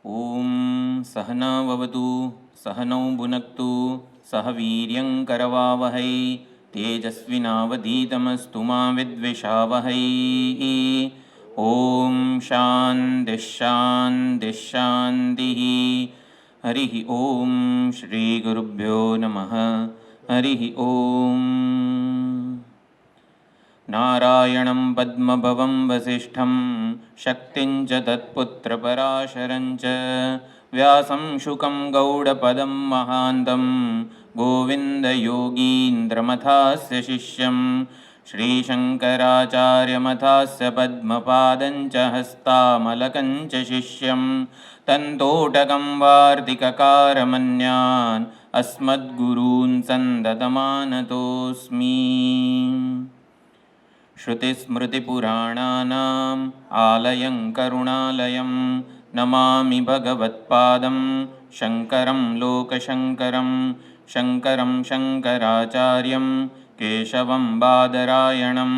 ॐ सहनाववतु सहनौ भुनक्तु सह वीर्यङ्करवावहै तेजस्विनावधीतमस्तु मा विद्विषावहै। ॐ शान्तिः। हरिः ॐ श्रीगुरुभ्यो नमः। हरिः ॐ। नारायणं पद्मभवं वसिष्ठं शक्तिं च तत्पुत्रपराशरं च व्यासं शुकं गौडपदं महान्तं गोविन्दयोगीन्द्रमथास्य शिष्यं श्रीशङ्कराचार्यमथास्य पद्मपादं च हस्तामलकं च शिष्यं तन्तोटकं वार्तिककारमन्यान् अस्मद्गुरून् सन्दतमानतोऽस्मि। श्रुतिस्मृतिपुराणानाम् आलयं करुणालयं नमामि भगवत्पादं शङ्करं लोकशङ्करं शङ्करं शङ्कराचार्यं केशवं बादरायणं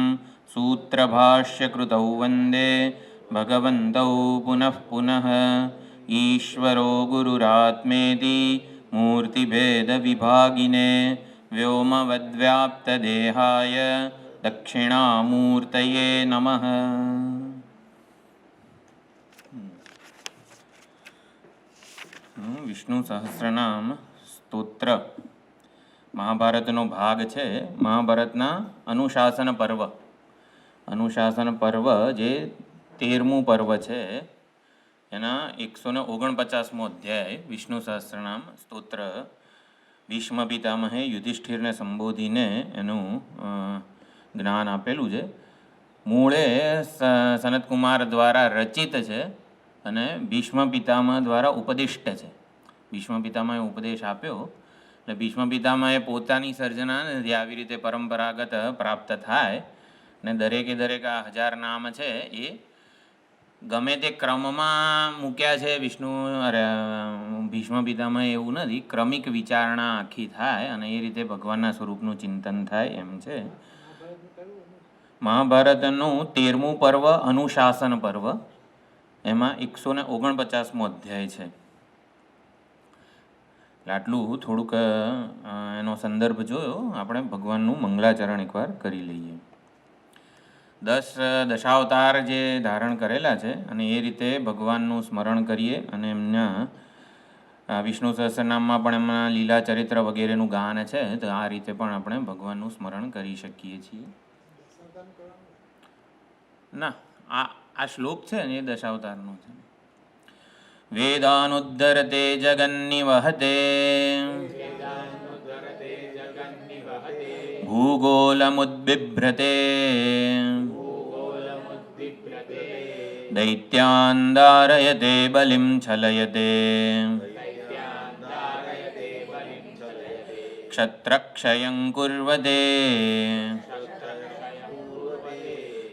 सूत्रभाष्यकृतौ वन्दे भगवन्तौ पुनः पुनः। ईश्वरो गुरुरात्मेति मूर्तिभेदविभागिने व्योमवद्व्याप्तदेहाय दक्षिणामूर्तये नमः। વિષ્ણુ સહસ્રનામ સ્તોત્ર મહાભારતનો ભાગ છે. મહાભારતના અનુશાસન પર્વ જે 13મું પર્વ છે એના 149મો અધ્યાય વિષ્ણુ સહસ્રનામ સ્તોત્ર. ભીષ્મ પિતામહે યુધિષ્ઠિરને સંબોધીને એનું જ્ઞાન આપેલું છે. મૂળે સનતકુમાર દ્વારા રચિત છે અને ભીષ્મ પિતામહ દ્વારા ઉપદિષ્ટ છે. ભીષ્મ પિતામહે ઉપદેશ આપ્યો એટલે ભીષ્મ પિતામહે પોતાની સર્જના નથી, આવી રીતે પરંપરાગત પ્રાપ્ત થાય ને દરેક આ 1000 નામ છે એ ગમે તે ક્રમમાં મૂક્યા છે. ભીષ્મ પિતામહે એવું નથી, ક્રમિક વિચારણા આખી થાય અને એ રીતે ભગવાનના સ્વરૂપનું ચિંતન થાય એમ છે. મહાભારતનું 13મું પર્વ અનુશાસન પર્વ, એમાં 149મો અધ્યાય છે. આટલું થોડુંક એનો સંદર્ભ જોયો. આપણે ભગવાનનું મંગલાચરણ એકવાર કરી લઈએ. 10 દશાવતાર જે ધારણ કરેલા છે અને એ રીતે ભગવાનનું સ્મરણ કરીએ અને એમના વિષ્ણુ સહસ્રનામમાં પણ એમના લીલા ચરિત્ર વગેરેનું ગાન છે, તો આ રીતે પણ આપણે ભગવાનનું સ્મરણ કરી શકીએ છીએ. ના, આ શ્લોક છે ને એ દશાવતારનો છે. વેદાનુદ્ધરતે જગન્નિવહતે ભૂગોલમુદ્બિભ્રતે દૈત્યાન ધારયતે બલિં છલયતે ક્ષત્રક્ષયં કુર્વતે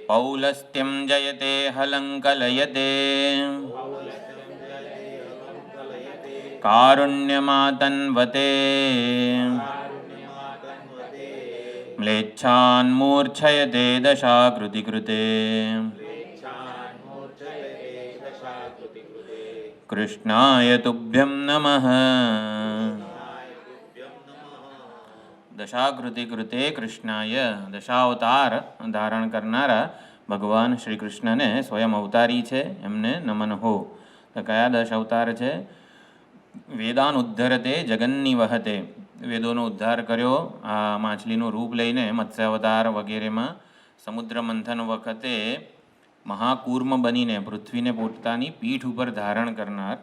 પૌલસ્ત્યં જયતે હલં કલયતે કારુણ્યમાતન્વતે મ્લેચ્છાન મૂર્છયતે દશાકૃતિ કૃતે કૃષ્ણાય તુભ્યં નમઃ. દશાકૃતિ કૃતે કૃષ્ણાય, દશાવતાર ધારણ કરનારા ભગવાન શ્રી કૃષ્ણને સ્વયં અવતારી છે, એમને નમન હો. તો કયા 10 અવતાર છે? વેદાનુદ્ધરતે જગન્નિવહતે, વેદોનો ઉદ્ધાર કર્યો આ માછલીનું રૂપ લઈને મત્સ્યાવતાર વગેરેમાં. સમુદ્ર મંથન વખતે મહાકૂર્મ બનીને પૃથ્વીને પોતાની પીઠ ઉપર ધારણ કરનાર,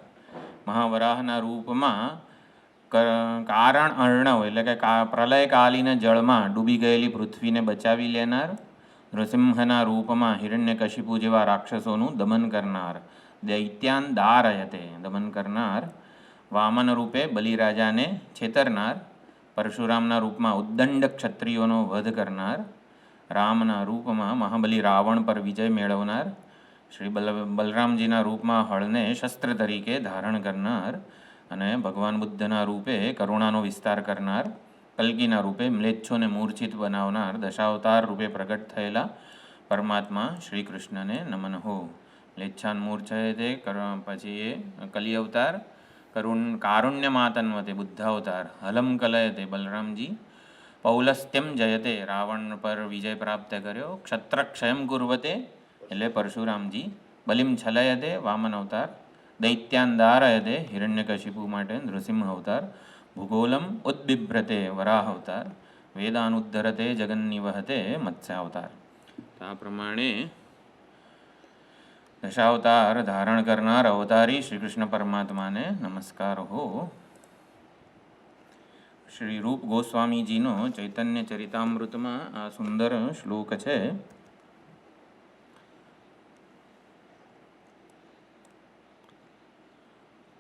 મહાવરાહના રૂપમાં કારણ અર્ણવ એટલે કે પ્રલયકાલીન જળમાં ડૂબી ગયેલી પૃથ્વીને બચાવી લેનાર, નૃસિંહના રૂપમાં હિરણ્યકશિપુ જેવા રાક્ષસોનું દમન કરનાર, દૈત્યાન દારયતે દમન કરનાર, વામન રૂપે બલિરાજાને છેતરનાર, પરશુરામના રૂપમાં ઉદ્દંડ ક્ષત્રિયોનો વધ કરનાર, રામના રૂપમાં મહાબલી રાવણ પર વિજય મેળવનાર, શ્રી બલરામજીના રૂપમાં હળને શસ્ત્ર તરીકે ધારણ કરનાર અને ભગવાન બુદ્ધના રૂપે કરુણાનો વિસ્તાર કરનાર, કલ્કીના રૂપે મ્લેચ્છોને મૂર્છિત બનાવનાર દશાવતાર રૂપે પ્રગટ થયેલા પરમાત્મા શ્રી કૃષ્ણને નમન હો. લેચ્છાન્મૂર્છયતે પછી એ કલી અવતાર, કારુણ્ય માતન્વતે બુદ્ધ અવતાર, હલમ કલયતે બલરામજી, પૌલસ્ત્યમ જયતે રાવણ પર વિજય પ્રાપ્ત કર્યો, ક્ષત્રક્ષયમ કુર્વતે એટલે પરશુરામજી, બલિમ છલયતે વામન અવતાર, દૈત્યાન દારયતે હિરણ્યકશિપુ માટે નૃસિંહ અવતાર, ભૂગોલમ ઉદ્બિભ્રતે વરાહ અવતાર, વેદાનુદ્ધરતે જગન્નિવહતે મત્સ્ય અવતાર. આ પ્રમાણે દશાવતાર ધારણ કરનાર અવતારી શ્રી કૃષ્ણ પરમાત્માને નમસ્કાર હો. શ્રી રૂપ ગોસ્વામીજીનો ચૈતન્ય ચરિતામૃતમાં આ સુંદર શ્લોક છે.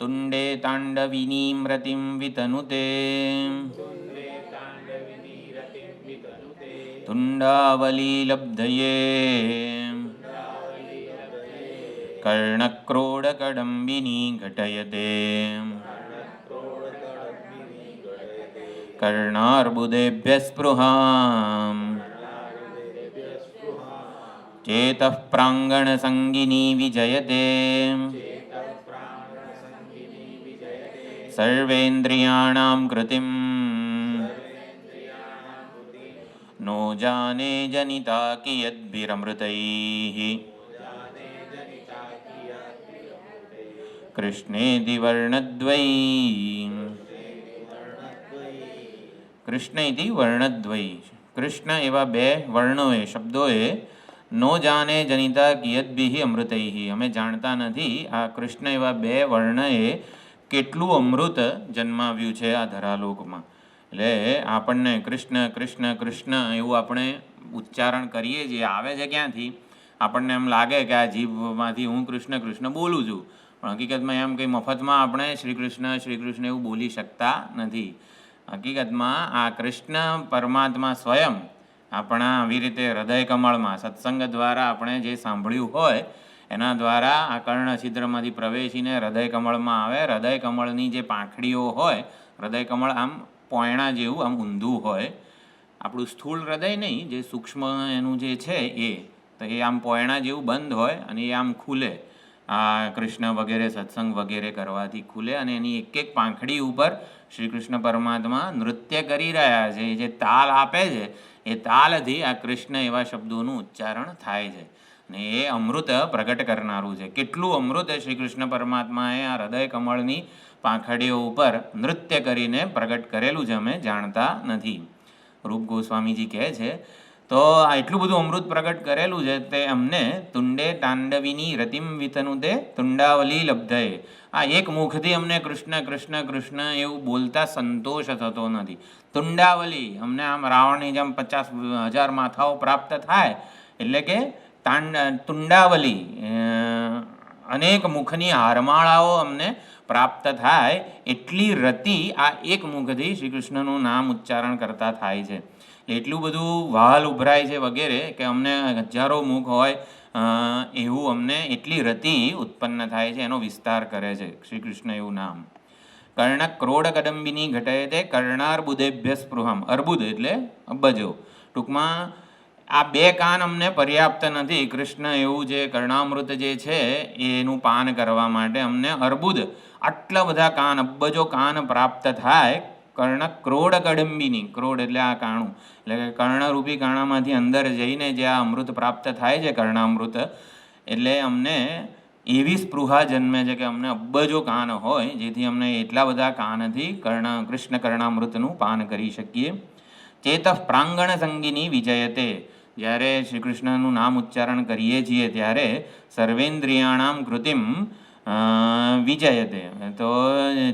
તુંડે તાંડવિનીમ રતિમ વિતનુતે તુંડાવલી લબ્ધયે કર્ણક્રોડકડંબિની ઘટયતે કર્ણાર્બુદેભ્ય સ્પૃહામ ચેતઃ પ્રાંગણ સંગિની વિજયતે સર્વેન્દ્રિયાણામ કૃતિમ નો જાને જનિતા કિયદ્ભિરમૃતૈઃ કૃષ્ણેતિ વર્ણદ્વયી. કૃષ્ણેતિ વર્ણદ્વયી, કૃષ્ણ એવા બે વર્ણોએ શબ્દોએ નો જાને જનિતા કિયદ્ભિઃ અમૃતૈઃ, અમે જાણતા નથી આ કૃષ્ણ એવા બે વર્ણએ કેટલું અમૃત જન્માવ્યું છે આ ધરાલોકમાં. એટલે આપણને કૃષ્ણ કૃષ્ણ કૃષ્ણ એવું આપણે ઉચ્ચારણ કરીએ જે આવે છે ક્યાંથી, આપણને એમ લાગે કે આ જીભમાંથી હું કૃષ્ણ કૃષ્ણ બોલું છું, પણ હકીકતમાં એમ કંઈ મફતમાં આપણે શ્રી કૃષ્ણ એવું બોલી શકતા નથી. હકીકતમાં આ કૃષ્ણ પરમાત્મા સ્વયં આપણા આવી રીતે હૃદય કમળમાં સત્સંગ દ્વારા આપણે જે સાંભળ્યું હોય એના દ્વારા આ કર્ણ છિદ્રમાંથી પ્રવેશીને હૃદય કમળમાં આવે. હૃદય કમળની જે પાંખડીઓ હોય, હૃદય કમળ આમ પોયણા જેવું આમ ઊંધું હોય, આપણું સ્થૂળ હૃદય નહીં, જે સૂક્ષ્મ એનું જે છે એ, તો એ આમ પોયણા જેવું બંધ હોય અને એ આમ ખુલે. આ કૃષ્ણ વગેરે સત્સંગ વગેરે કરવાથી ખુલે અને એની એક એક પાંખડી ઉપર શ્રી કૃષ્ણ પરમાત્મા નૃત્ય કરી રહ્યા છે. જે તાલ આપે છે એ તાલથી આ કૃષ્ણ એવા શબ્દોનું ઉચ્ચારણ થાય છે અને એ અમૃત પ્રગટ કરનારું છે. કેટલું અમૃત શ્રી કૃષ્ણ પરમાત્માએ આ હૃદય કમળની પાંખડીઓ ઉપર નૃત્ય કરીને પ્રગટ કરેલું છે, અમે જાણતા નથી. રૂપ ગોસ્વામીજી કહે છે તો આ એટલું બધું અમૃત પ્રગટ કરેલું છે તે અમને તુંડે તાંડવિની રતિમ વિતનુતે તુંડાવલી લબ્ધયે, આ એક મુખથી અમને કૃષ્ણ કૃષ્ણ કૃષ્ણ એવું બોલતા સંતોષ થતો નથી. તુંડાવલી અમને આમ રાવણની જેમ 50,000 માથાઓ પ્રાપ્ત થાય, એટલે કે તુંડાવલી અનેક મુખની હારમાળાઓ અમને પ્રાપ્ત થાય એટલી રતિ આ એક મુખથી શ્રી કૃષ્ણનું નામ ઉચ્ચારણ કરતા થાય છે. એટલું બધું વહાલ ઉભરાય છે વગેરે કે અમને હજારો મુખ હોય એવું અમને એટલી રતિ ઉત્પન્ન થાય છે, એનો વિસ્તાર કરે છે શ્રી કૃષ્ણ એવું નામ. કર્ણ ક્રોડ કદંબિની ઘટયતે કર્ણાર્બુદેભ્ય સ્પૃહમ, અર્બુદ એટલે અબજો. ટૂંકમાં આ બે કાન અમને પર્યાપ્ત નથી કૃષ્ણ એવું જે કર્ણામૃત જે છે એનું પાન કરવા માટે. અમને અર્બુદ આટલા બધા કાન, અબજો કાન પ્રાપ્ત થાય. કર્ણ ક્રોડ કડંબિની, ક્રોડ એટલે આ કાણું, એટલે કે કર્ણરૂપી કાણામાંથી અંદર જઈને જે આ અમૃત પ્રાપ્ત થાય છે કર્ણામૃત, એટલે અમને એવી સ્પૃહા જન્મે છે કે અમને અબજો કાન હોય જેથી અમને એટલા બધા કાનથી કૃષ્ણ કર્ણામૃતનું પાન કરી શકીએ. ચેતઃ પ્રાંગણ સંગીની વિજયતે, જ્યારે શ્રી કૃષ્ણનું નામ ઉચ્ચારણ કરીએ છીએ ત્યારે સર્વેન્દ્રિયાણામ કૃતિમ વિજયતે, તો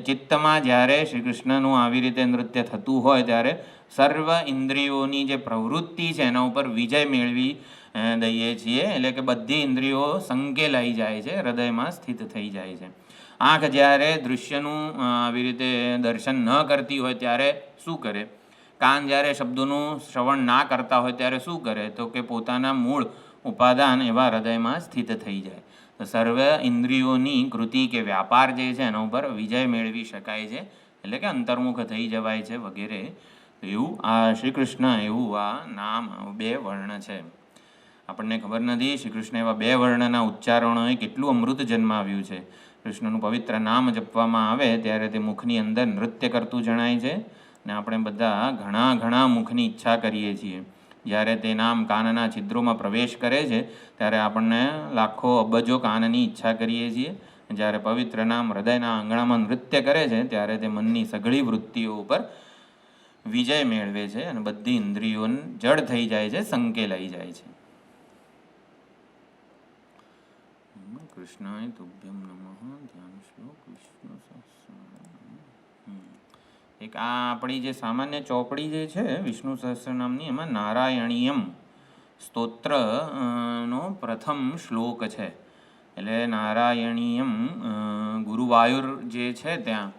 ચિત્તમાં જ્યારે શ્રી કૃષ્ણનું આવી રીતે નૃત્ય થતું હોય ત્યારે સર્વ ઇન્દ્રિયોની જે પ્રવૃત્તિ છે એના ઉપર વિજય મેળવી દઈએ છીએ. એટલે કે બધી ઇન્દ્રિયો સંકેલાઈ જાય છે, હૃદયમાં સ્થિત થઈ જાય છે. આંખ જ્યારે દૃશ્યનું આવી રીતે દર્શન ન કરતી હોય ત્યારે શું કરે? કાન જ્યારે શબ્દોનું શ્રવણ ના કરતા હોય ત્યારે શું કરે? તો કે પોતાના મૂળ ઉપાદાન એવા હૃદયમાં સ્થિત થઈ જાય. તો સર્વ ઇન્દ્રિયોની કૃતિ કે વ્યાપાર જે છે એના ઉપર વિજય મેળવી શકાય છે, એટલે કે અંતર્મુખ થઈ જવાય છે વગેરે. એવું આ શ્રી કૃષ્ણ એવું આ નામ બે વર્ણ છે. આપણને ખબર નથી શ્રી કૃષ્ણ એવા 2 વર્ણના ઉચ્ચારણોએ કેટલું અમૃત જન્માવ્યું છે. કૃષ્ણનું પવિત્ર નામ જપવામાં આવે ત્યારે તે મુખની અંદર નૃત્ય કરતું જણાય છે. ને આપણે બધા ઘણા મુખની ઈચ્છા કરીએ છીએ. જ્યારે તે નામ કાનના છિદ્રોમાં પ્રવેશ કરે છે ત્યારે આપણને લાખો અબજો કાનની ઈચ્છા કરીએ છીએ. જ્યારે પવિત્ર નામ હૃદયના આંગણામાં નૃત્ય કરે છે ત્યારે તે મનની સઘળી વૃત્તિઓ ઉપર વિજય મેળવે છે અને બધી ઇન્દ્રિયો જડ થઈ જાય છે, સંકેલાઈ જાય છે. કૃષ્ણાય તુભ્યમ નમઃ. ધ્યાન શ્લોક વિષ્ણુ સહસ્રનામ. એક આ આપણી જે સામાન્ય ચોપડી જે છે વિષ્ણુ સહસ્રનામની, એમાં નારાયણીયમ સ્તોત્ર નો પ્રથમ શ્લોક છે. એટલે નારાયણીયમ ગુરુવાયુર જે છે ત્યાં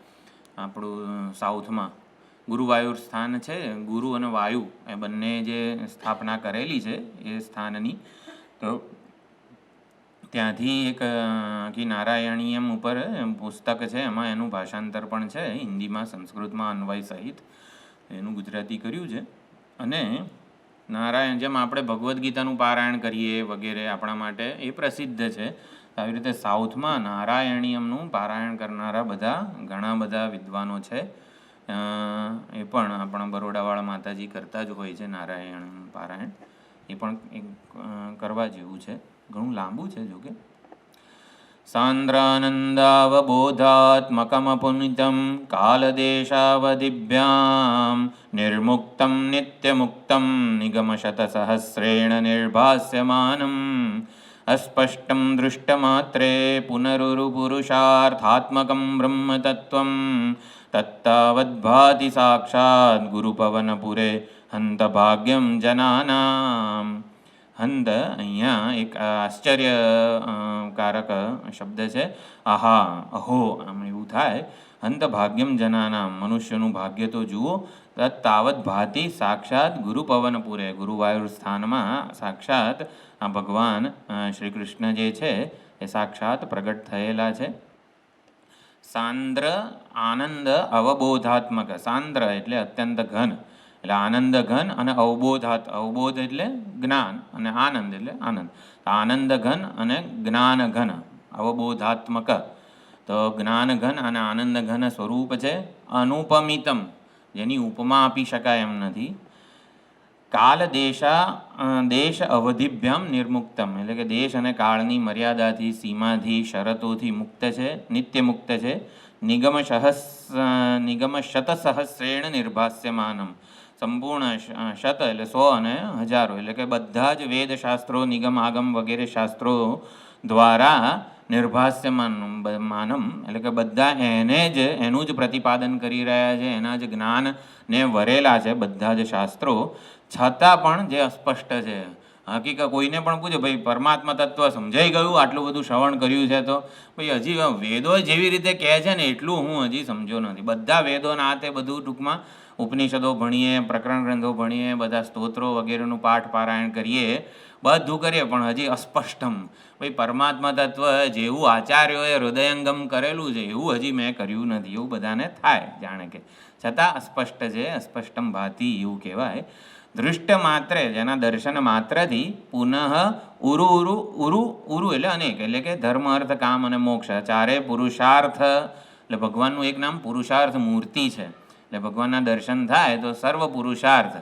આપણું સાઉથમાં ગુરુવાયુર સ્થાન છે. ગુરુ અને વાયુ એ બંને જે સ્થાપના કરેલી છે એ સ્થાનની, તો ત્યાંથી એક આખી નારાયણીયમ ઉપર પુસ્તક છે. એમાં એનું ભાષાંતર પણ છે હિન્દીમાં, સંસ્કૃતમાં અન્વય સહિત એનું ગુજરાતી કર્યું છે. અને નારાયણ, જેમ આપણે ભગવદ્ ગીતાનું પારાયણ કરીએ વગેરે આપણા માટે એ પ્રસિદ્ધ છે, આવી રીતે સાઉથમાં નારાયણીયમનું પારાયણ કરનારા ઘણા બધા વિદ્વાનો છે. એ પણ આપણા બરોડાવાળા માતાજી કરતા જ હોય છે નારાયણ પારાયણ. એ પણ એક કરવા જેવું છે. ઘણું લાંબુ છે જોકે. સાંદ્રાનંદાવબોધાત્મકમપુનિતમ કાલદેશાવધિભ્યામ નિર્મુક્તમ નિત્યમુક્તમ નિગમશતસહસ્રેણ નિર્ભાસ્યમાનમ અસ્પષ્ટમ દૃષ્ટમાત્રે પુનરુરુપુરુષાર્થાત્મકમ બ્રહ્મતત્વમ તત્તાવદ્ભાતિ સાક્ષાત ગુરુપવનપુરે હંત ભાગ્યમ જનાનામ. હંત અહીંયા એક આશ્ચર્યકારક શબ્દ છે. આહા, અહો, આમ એવું થાય. હંત ભાગ્યમ જનાનામ, મનુષ્યનું ભાગ્ય તો જુઓ. તાવત ભાતિ સાક્ષાત ગુરુપવનપુરે, ગુરુવાયુર સ્થાનમાં સાક્ષાત આ ભગવાન શ્રી કૃષ્ણ જે છે એ સાક્ષાત પ્રગટ થયેલા છે. સાંદ્ર આનંદ અવબોધાત્મક. સાંદ્ર એટલે અત્યંત ઘન, એટલે આનંદ ઘન, અને અવબોધ એટલે જ્ઞાન, અને આનંદ એટલે આનંદ. આનંદ ઘન અને જ્ઞાન ઘન, અવબોધાત્મક. તો જ્ઞાન ઘન અને આનંદ ઘન સ્વરૂપ છે. અનુપમિતમ, જેની ઉપમા આપી શકાય એમ નથી. કાલ દેશ અવધિભ્યામ નિર્મુક્તમ, એટલે કે દેશ અને કાળની મર્યાદાથી, સીમાથી, શરતોથી મુક્ત છે, નિત્ય મુક્ત છે. નિગમ શતસહસ્રેણ નિર્ભાસ્યમાનમ, સંપૂર્ણ શત એટલે 100 અને હજારો, એટલે કે બધા જ વેદ શાસ્ત્રો, નિગમ આગમ વગેરે શાસ્ત્રો દ્વારા નિર્ભાસ્યમાનમ, એટલે કે બધા એનું જ પ્રતિપાદન કરી રહ્યા છે, એના જ જ્ઞાનને વરેલા છે બધા જ શાસ્ત્રો. છતાં પણ જે અસ્પષ્ટ છે, હકીકત કોઈને પણ પૂછો, ભાઈ પરમાત્મા તત્વ સમજાઈ ગયું, આટલું બધું શ્રવણ કર્યું છે, તો ભાઈ હજી વેદો જેવી રીતે કહે છે ને એટલું હું હજી સમજો નથી. બધા વેદોના આ તે બધું ટૂંકમાં ઉપનિષદો ભણીએ, પ્રકરણ ગ્રંથો ભણીએ, બધા સ્તોત્રો વગેરેનું પાઠ પારાયણ કરીએ, બધું કરીએ, પણ હજી અસ્પષ્ટમ, ભાઈ પરમાત્મા તત્વ જેવું આચાર્યોએ હૃદયંગમ કરેલું છે એવું હજી મેં કર્યું નથી, એવું બધાને થાય જાણે કે. છતાં અસ્પષ્ટ છે, અસ્પષ્ટમ ભાતિ એવું કહેવાય. દૃષ્ટ માત્રે, જેના દર્શન માત્રથી પુનઃ ઉરુ ઉરુ ઉરુ ઉરુ એટલે અનેક, એટલે કે ધર્મ, અર્થ, કામ અને મોક્ષ, ચારે પુરુષાર્થ, એટલે ભગવાનનું એક નામ પુરુષાર્થ મૂર્તિ છે. એટલે ભગવાનના દર્શન થાય તો સર્વ પુરુષાર્થ,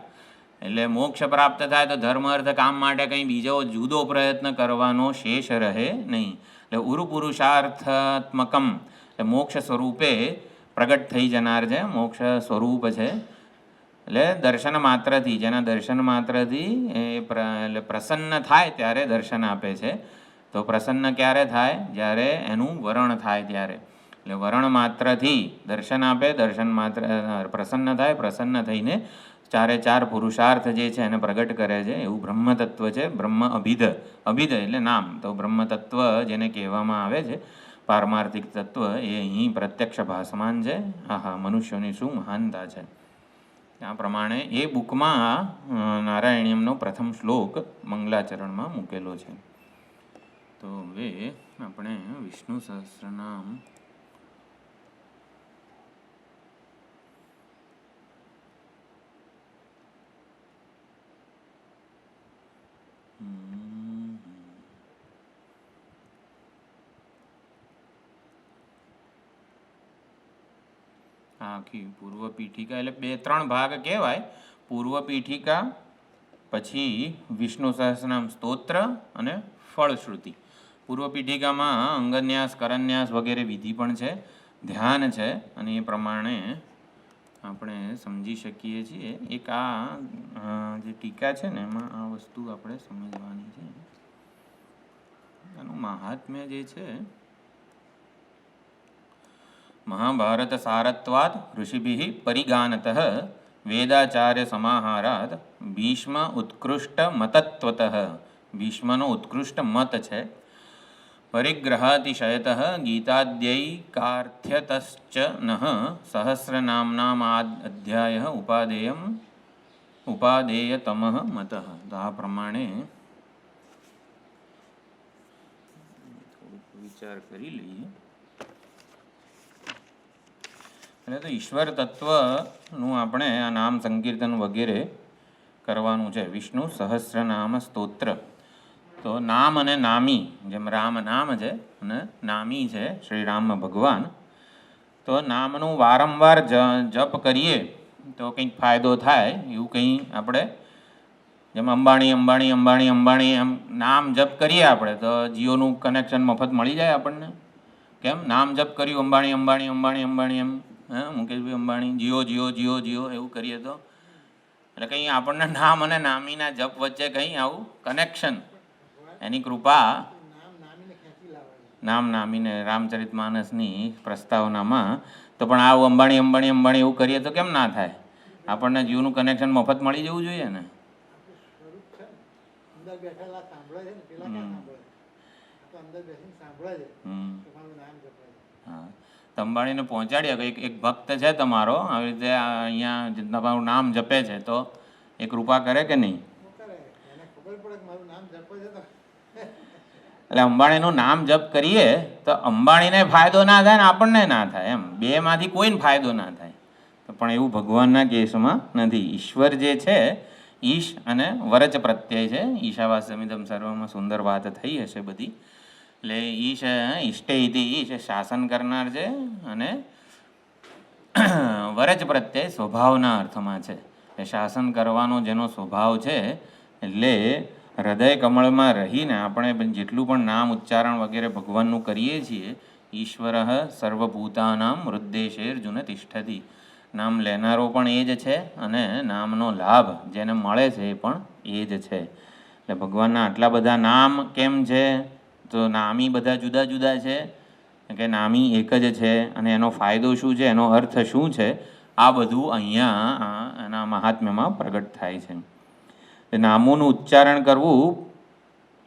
એટલે મોક્ષ પ્રાપ્ત થાય તો ધર્મ, અર્થ, કામ માટે કંઈ બીજો જુદો પ્રયત્ન કરવાનો શેષ રહે નહીં. એટલે ઉરુ પુરુષાર્થાત્મકમ, એટલે મોક્ષ સ્વરૂપે પ્રગટ થઈ જનાર છે, મોક્ષ સ્વરૂપ છે. એટલે દર્શન માત્રથી, જેના દર્શન માત્રથી એટલે પ્રસન્ન થાય ત્યારે દર્શન આપે છે. તો પ્રસન્ન ક્યારે થાય? જ્યારે એનું વરણ થાય ત્યારે. એટલે વરણ માત્રથી દર્શન આપે, દર્શન માત્ર પ્રસન્ન થાય, પ્રસન્ન થઈને ચારે ચાર પુરુષાર્થ જે છે એને પ્રગટ કરે છે, એવું બ્રહ્મતત્વ છે. બ્રહ્મ અભિધ, અભિધ એટલે નામ, તો બ્રહ્મતત્વ જેને કહેવામાં આવે છે, પારમાર્થિક તત્વ, એ અહીં પ્રત્યક્ષ ભાસમાન છે. આહા, મનુષ્યોની શું મહાનતા છે! આ પ્રમાણે એ બુકમાં નારાયણીયમનો પ્રથમ શ્લોક મંગલાચરણમાં મૂકેલો છે. તો હવે આપણે વિષ્ણુ સહસ્રનામ આખી પૂર્વ પીઠિકા એટલે 2-3 ભાગ કહેવાય. પૂર્વ પીઠિકા, પછી વિષ્ણુ સહસ્રનામ સ્તોત્ર અને ફળશ્રુતિ. પૂર્વ પીઠિકામાં અંગન્યાસ, કરન્યાસ વગેરે વિધિ પણ છે, ધ્યાન છે, અને એ પ્રમાણે આપણે સમજી શકીએ છીએ. એક આ જે ટીકા છે ને એમાં આ વસ્તુ આપણે સમજવાની છે. આનું મહાત્મ્ય જે છે, મહાભારત સારત્વાદ ઋષિભિ પરિગાનતઃ વેદાચાર્ય સમાહારાત ભીષ્મ ઉત્કૃષ્ટ મતત્વતઃ. ભીષ્મનો ઉત્કૃષ્ટ મત છે. પરિગ્રહાતિશયતઃ ગીતાદ્યૈકાર્થ્યતશ્ચ નઃ સહસ્રનામ્નામ અધ્યાય ઉપાદેયતમઃ મતઃ. તો આ પ્રમાણે થોડુંક વિચાર કરી લઈએ. એટલે તો ઈશ્વર તત્વનું આપણે આ નામ સંકીર્તન વગેરે કરવાનું છે. વિષ્ણુ સહસ્રનામ સ્તોત્ર. તો નામ અને નામી, જેમ રામ નામ છે અને નામી છે શ્રી રામ ભગવાન. તો નામનું વારંવાર જપ કરીએ તો કંઈક ફાયદો થાય એવું કંઈ આપણે, જેમ અંબાણી અંબાણી અંબાણી અંબાણી એમ નામ જપ કરીએ આપણે તો જીઓનું કનેક્શન મફત મળી જાય આપણને. કેમ? નામ જપ કર્યું અંબાણી અંબાણી અંબાણી અંબાણી એમ, મુકેશભાઈ અંબાણી, જીઓ જીઓ જીઓ જીઓ એવું કરીએ તો એટલે કંઈ આપણને નામ અને નામીના જપ વચ્ચે કંઈ આવું કનેક્શન, એની કૃપા. નામ નામીને રામચરિત માનસની પ્રસ્તાવનામાં તો પણ આવું અંબાણી અંબાણી અંબાણી એવું કરીએ તો કેમ ના થાય? આપણને જીવનું કનેક્શન મફત મળી જવું જોઈએ ને. હા, તો અંબાણીને પહોંચાડીએ. એક ભક્ત છે તમારો આવી રીતે અહીંયા તમારું નામ જપે છે તો એ કૃપા કરે કે નહીં? એટલે અંબાણીનું નામ જપ કરીએ તો અંબાણીને ફાયદો ના થાય ને આપણને ના થાય, એમ બેમાંથી કોઈને ફાયદો ના થાય. તો પણ એવું ભગવાનના કેસમાં નથી. ઈશ્વર જે છે ઈશ અને વરચ પ્રત્યય છે. ઈશાવાસ્યમિદમ સર્વમાં સુંદર વાત થઈ હશે બધી. એટલે ઈશ ઈષ્ટે ઇતિ, ઈશ શાસન કરનાર છે, અને વરચ પ્રત્યય સ્વભાવના અર્થમાં છે. એ શાસન કરવાનો જેનો સ્વભાવ છે, એટલે હૃદય કમળમાં રહીને આપણે જેટલું પણ નામ ઉચ્ચારણ વગેરે ભગવાનનું કરીએ છીએ, ઈશ્વર સર્વભૂતાનામ હૃદ્દેશેર્જુન તિષ્ઠતિ. નામ લેનારો પણ એ જ છે અને નામનો લાભ જેને મળે છે એ પણ એ જ છે. એટલે ભગવાનના આટલા બધા નામ કેમ છે? તો નામી બધા જુદા જુદા છે કે નામી એક જ છે, અને એનો ફાયદો શું છે, એનો અર્થ શું છે, આ બધું અહીંયા એના મહાત્મ્યમાં પ્રગટ થાય છે. નામોનું ઉચ્ચારણ કરવું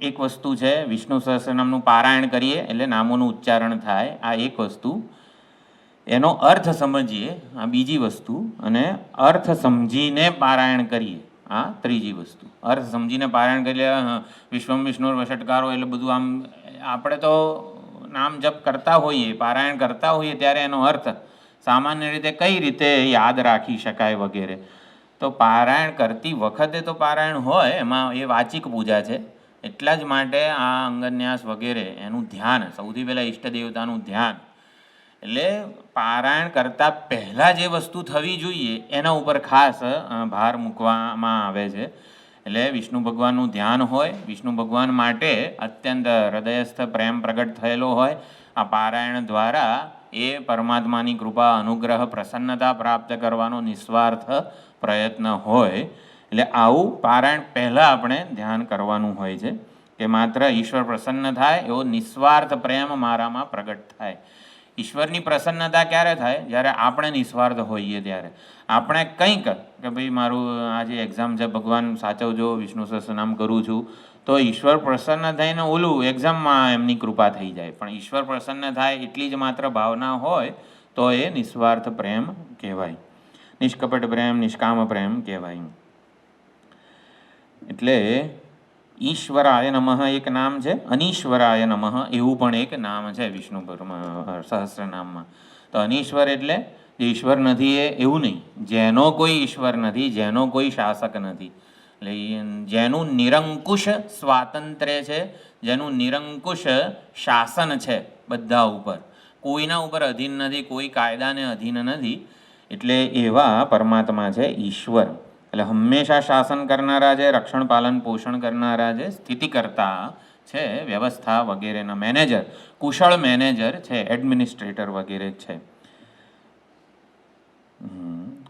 એક વસ્તુ છે. વિષ્ણુ સહસ્રનામનું પારાયણ કરીએ એટલે નામોનું ઉચ્ચારણ થાય, આ એક વસ્તુ. એનો અર્થ સમજીએ, આ બીજી વસ્તુ. અને અર્થ સમજીને પારાયણ કરીએ, આ ત્રીજી વસ્તુ. અર્થ સમજીને પારાયણ કરીએ, વિશ્વમ વિષ્ણુ વષટકારો એટલે બધું આમ આપણે તો નામ જપ કરતા હોઈએ, પારાયણ કરતા હોઈએ ત્યારે એનો અર્થ સામાન્ય રીતે કઈ રીતે યાદ રાખી શકાય વગેરે. તો પારાયણ કરતી વખતે તો પારાયણ હોય એમાં એ વાચિક પૂજા છે, એટલા જ માટે આ અંગન્યાસ વગેરે એનું ધ્યાન, સૌથી પહેલાં ઈષ્ટ દેવતાનું ધ્યાન. એટલે પારાયણ કરતાં પહેલાં જે વસ્તુ થવી જોઈએ એના ઉપર ખાસ ભાર મૂકવામાં આવે છે. એટલે વિષ્ણુ ભગવાનનું ધ્યાન હોય, વિષ્ણુ ભગવાન માટે અત્યંત હૃદયસ્થ પ્રેમ પ્રગટ થયેલો હોય. આ પારાયણ દ્વારા એ પરમાત્માની કૃપા, અનુગ્રહ, પ્રસન્નતા પ્રાપ્ત કરવાનો નિસ્વાર્થ પ્રયત્ન હોય. એટલે આવું પારાયણ પહેલાં આપણે ધ્યાન કરવાનું હોય છે કે માત્ર ઈશ્વર પ્રસન્ન થાય એવો નિસ્વાર્થ પ્રેમ મારામાં પ્રગટ થાય. ઈશ્વરની પ્રસન્નતા ક્યારે થાય? જ્યારે આપણે નિસ્વાર્થ હોઈએ ત્યારે. આપણે કંઈક કે ભાઈ મારું આ જે એક્ઝામ છે ભગવાન સાચવજો, વિષ્ણુ સહસ્રનામ કરું છું, તો ઈશ્વર પ્રસન્ન થઈને ઓલું એક્ઝામમાં એમની કૃપા થઈ જાય. પણ ઈશ્વર પ્રસન્ન થાય એટલી જ માત્ર ભાવના હોય તો એ નિસ્વાર્થ પ્રેમ કહેવાય, નિષ્કપટ પ્રેમ, નિષ્કામ પ્રેમ કહેવાય. એટલે ઈશ્વરાય નમઃ એક નામ છે, અનીશ્વરાય નમઃ એવું પણ એક નામ છે વિષ્ણુ સહસ્રનામમાં. તો અનીશ્વર એટલે જે ઈશ્વર નથી એ એવું નહીં, જેનો કોઈ ઈશ્વર નથી, જેનો કોઈ શાસક નથી. એટલે જેનું નિરંકુશ સ્વાતંત્ર્ય છે, જેનું નિરંકુશ શાસન છે બધા ઉપર, કોઈના ઉપર અધીન નથી, કોઈ કાયદાને અધીન નથી. એટલે એવા પરમાત્મા છે ઈશ્વર. એટલે હંમેશા શાસન કરનારા છે, રક્ષણ પાલન પોષણ કરનારા છે, સ્થિતિકર્તા છે, વ્યવસ્થા વગેરેના મેનેજર, કુશળ મેનેજર છે, એડમિનિસ્ટ્રેટર વગેરે છે.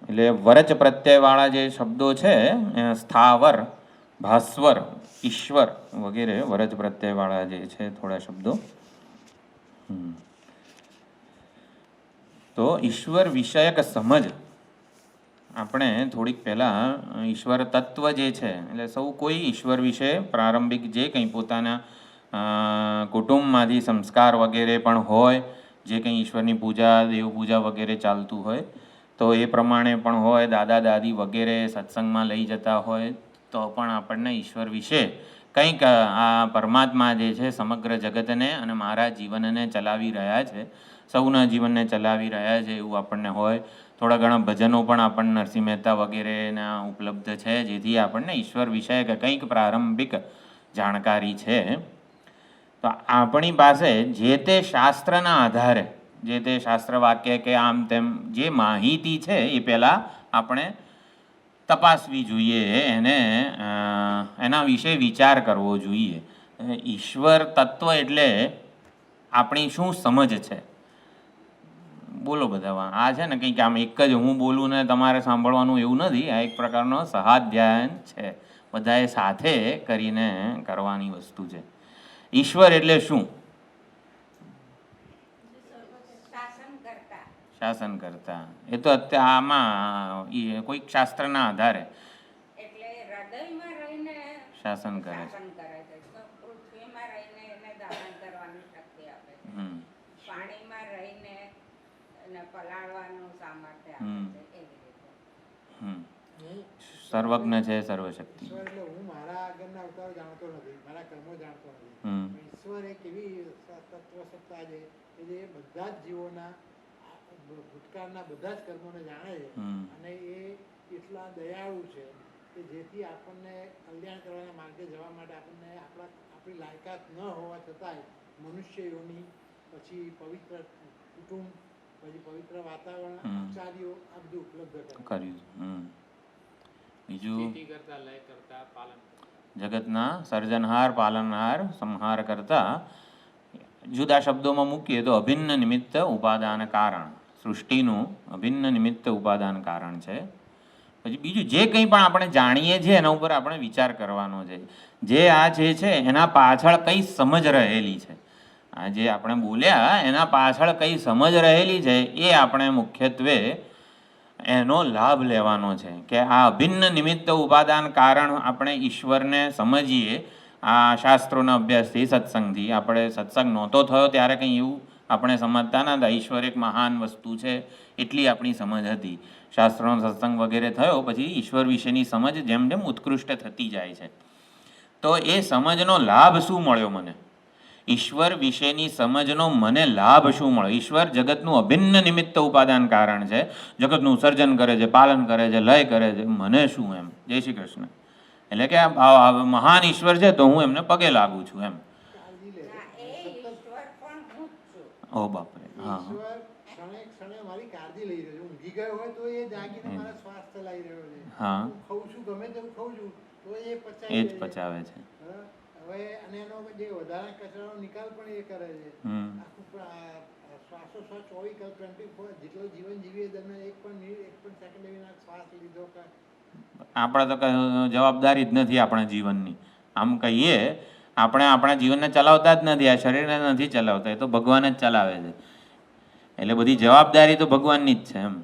એટલે વરચ પ્રત્યયવાળા જે શબ્દો છે સ્થાવર, ભાસ્વર, ઈશ્વર વગેરે વરચ પ્રત્યયવાળા જે છે થોડા શબ્દો. તો ઈશ્વર વિષયક સમજ આપણે થોડીક પહેલાં ઈશ્વર તત્વ જે છે એટલે સૌ કોઈ ઈશ્વર વિશે પ્રારંભિક જે કંઈ પોતાના કુટુંબમાંથી સંસ્કાર વગેરે પણ હોય, જે કંઈ ઈશ્વરની પૂજા દેવ પૂજા વગેરે ચાલતું હોય તો એ પ્રમાણે પણ હોય, દાદા દાદી વગેરે સત્સંગમાં લઈ જતા હોય તો પણ આપણને ઈશ્વર વિશે કંઈક આ પરમાત્મા જે છે સમગ્ર જગતને અને મારા જીવનને ચલાવી રહ્યા છે, સૌના જીવનને ચલાવી રહ્યા છે એવું આપણને હોય. થોડા ઘણા ભજનો પણ આપણને નરસિંહ મહેતા વગેરેના ઉપલબ્ધ છે, જેથી આપણને ઈશ્વર વિશે કંઈક પ્રારંભિક જાણકારી છે. તો આપણી પાસે જે તે શાસ્ત્રના આધારે, જે તે શાસ્ત્ર વાક્ય કે આમ તેમ જે માહિતી છે એ પહેલાં આપણે તપાસવી જોઈએ, એના વિશે વિચાર કરવો જોઈએ. ઈશ્વર તત્વ એટલે આપણી શું સમજ છે? બોલો બધા. આ છે ને કંઈક આમ એક જ હું બોલું ને તમારે સાંભળવાનું એવું નથી. આ એક પ્રકારનો સહાધ્યાયન છે, બધાએ સાથે કરીને કરવાની વસ્તુ છે. ઈશ્વર એટલે શું? શાસન કરતા. એ તો અત્યારે આમાં કોઈક શાસ્ત્રના આધારે એટલે હૃદયમાં રહીને શાસન કરે છે. પૃથ્વીમાં રહીને એને ધારણ કરવાની શક્તિ આપે છે. પાણીમાં રહીને એને પલાળવાનું સામર્થ્ય આપે છે. એવી રીતે સર્વજ્ઞ છે, સર્વશક્તિ. એટલે હું મારા આગળના અવતારો જાણતો નથી, મારા કર્મો જાણતો નથી. ઈશ્વર એક એવી તત્વ સત્તા છે કે જે બધા જ જીવોના ભૂતકાળના બધા જ કર્મોને જાણે છે અને એ એટલા દયાળુ છે કે જેથી આપણને કલ્યાણ કરવાના માર્ગે જવા માટે આપણને આપણી લાયકાત ન હોવા છતાંય મનુષ્ય યોની, પછી પવિત્ર કુટુંબ, પછી પવિત્ર વાતાવરણ, આચાર્યો આ બધું ઉપલબ્ધ કર્યું. બીજું જગતના સર્જનહાર, પાલનહાર, સંહાર કરતા જુદા શબ્દોમાં મૂકીએ તો અભિન્ન નિમિત્ત ઉપાદાન કારણ, સૃષ્ટિનું અભિન્ન નિમિત્ત ઉપાદાન કારણ છે. પછી બીજું જે કંઈ પણ આપણે જાણીએ છીએ એના ઉપર આપણે વિચાર કરવાનો છે. જે આ જે છે એના પાછળ કઈ સમજ રહેલી છે, આ જે આપણે બોલ્યા એના પાછળ કઈ સમજ રહેલી છે એ આપણે મુખ્યત્વે એનો લાભ લેવાનો છે. કે આ અભિન્ન નિમિત્ત ઉપાદાન કારણ આપણે ઈશ્વરને સમજીએ આ શાસ્ત્રોના અભ્યાસથી, સત્સંગથી. આપણે સત્સંગ નહોતો થયો ત્યારે કંઈ એવું આપણે સમજતા ન હતા. ઈશ્વર એક મહાન વસ્તુ છે એટલી આપણી સમજ હતી. શાસ્ત્રોનો સત્સંગ વગેરે થયો પછી ઈશ્વર વિશેની સમજ જેમ જેમ ઉત્કૃષ્ટ થતી જાય છે. તો એ સમજનો લાભ શું મળ્યો મને? ઈશ્વર વિશેની સમજનો મને લાભ શું મળ્યો? ઈશ્વર જગતનું અભિન્ન નિમિત્ત ઉપાદાન કારણ છે, જગતનું સર્જન કરે છે, પાલન કરે છે, લય કરે છે. મને શું એમ? જય શ્રી કૃષ્ણ. એટલે કે મહાન ઈશ્વર છે તો હું એમને પગે લાગુ છું એમ. ઓ બાપરે. હા, ક્ષણે મારી કાળજી લઈ રહ્યો છે. ઊંઘી ગયો હોય તો એ જાગીને મારા શ્વાસ ચલાવી રહ્યો છે. હા, હું ખાઉં છું, ગમે તેવું ખાઉં છું તો એ એ જ પચાવે છે. હવે અને એનો જે વધારે કચરાનો નિકાલ પણ એ કરે છે. આખું શ્વાસોશ્વાસ 24/24 જેટલો જીવન જીવીએ દરમિયાન એક પણ સેકન્ડ એવી શ્વાસ લીધો કે આપણે તો જવાબદારી જ નથી આપણા જીવનની. આમ કહીએ આપણે આપણા જીવનને ચલાવતા જ નથી, આ શરીરને નથી ચલાવતા, એ તો ભગવાન જ ચલાવે છે. એટલે બધી જવાબદારી તો ભગવાનની જ છે એમ.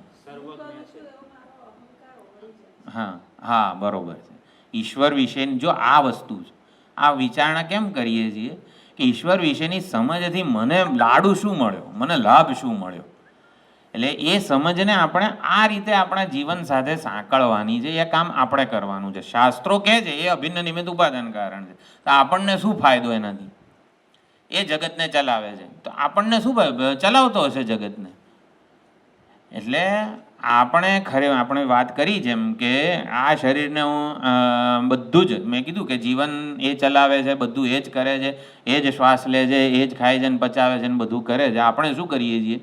હા હા, બરોબર છે. ઈશ્વર વિશેની જો આ વસ્તુ છે, આ વિચારણા કેમ કરીએ છીએ કે ઈશ્વર વિશેની સમજથી મને લાડુ શું મળ્યો, મને લાભ શું મળ્યો. એટલે એ સમજને આપણે આ રીતે આપણા જીવન સાથે સાંકળવાની છે. એ કામ આપણે કરવાનું છે. શાસ્ત્રો કહે છે એ અભિન્ન નિમિત્ત ઉપાદાન કારણ છે, તો આપણને શું ફાયદો એનાથી? એ જગતને ચલાવે છે તો આપણને શું ચલાવતો હશે જગતને? એટલે આપણે વાત કરી જેમ કે આ શરીરને હું બધું જ મેં કીધું કે જીવન એ ચલાવે છે, બધું એ જ કરે છે, એ જ શ્વાસ લે છે, એ જ ખાય છે ને પચાવે છે ને બધું કરે છે. આપણે શું કરીએ છીએ?